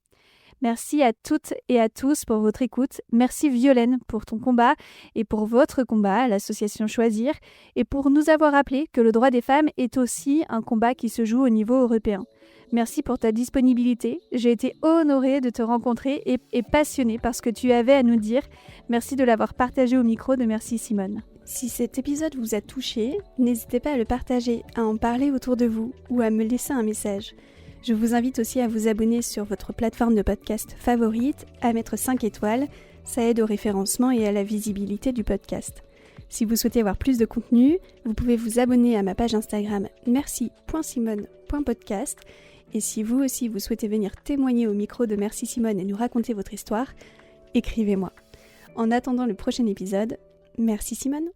Merci à toutes et à tous pour votre écoute. Merci Violaine pour ton combat et pour votre combat à l'association Choisir et pour nous avoir rappelé que le droit des femmes est aussi un combat qui se joue au niveau européen. Merci pour ta disponibilité. J'ai été honorée de te rencontrer et passionnée par ce que tu avais à nous dire. Merci de l'avoir partagé au micro de Merci Simone. Si cet épisode vous a touché, n'hésitez pas à le partager, à en parler autour de vous ou à me laisser un message. Je vous invite aussi à vous abonner sur votre plateforme de podcast favorite, à mettre 5 étoiles, ça aide au référencement et à la visibilité du podcast. Si vous souhaitez avoir plus de contenu, vous pouvez vous abonner à ma page Instagram merci.simone.podcast et si vous aussi vous souhaitez venir témoigner au micro de Merci Simone et nous raconter votre histoire, écrivez-moi. En attendant le prochain épisode, merci Simone.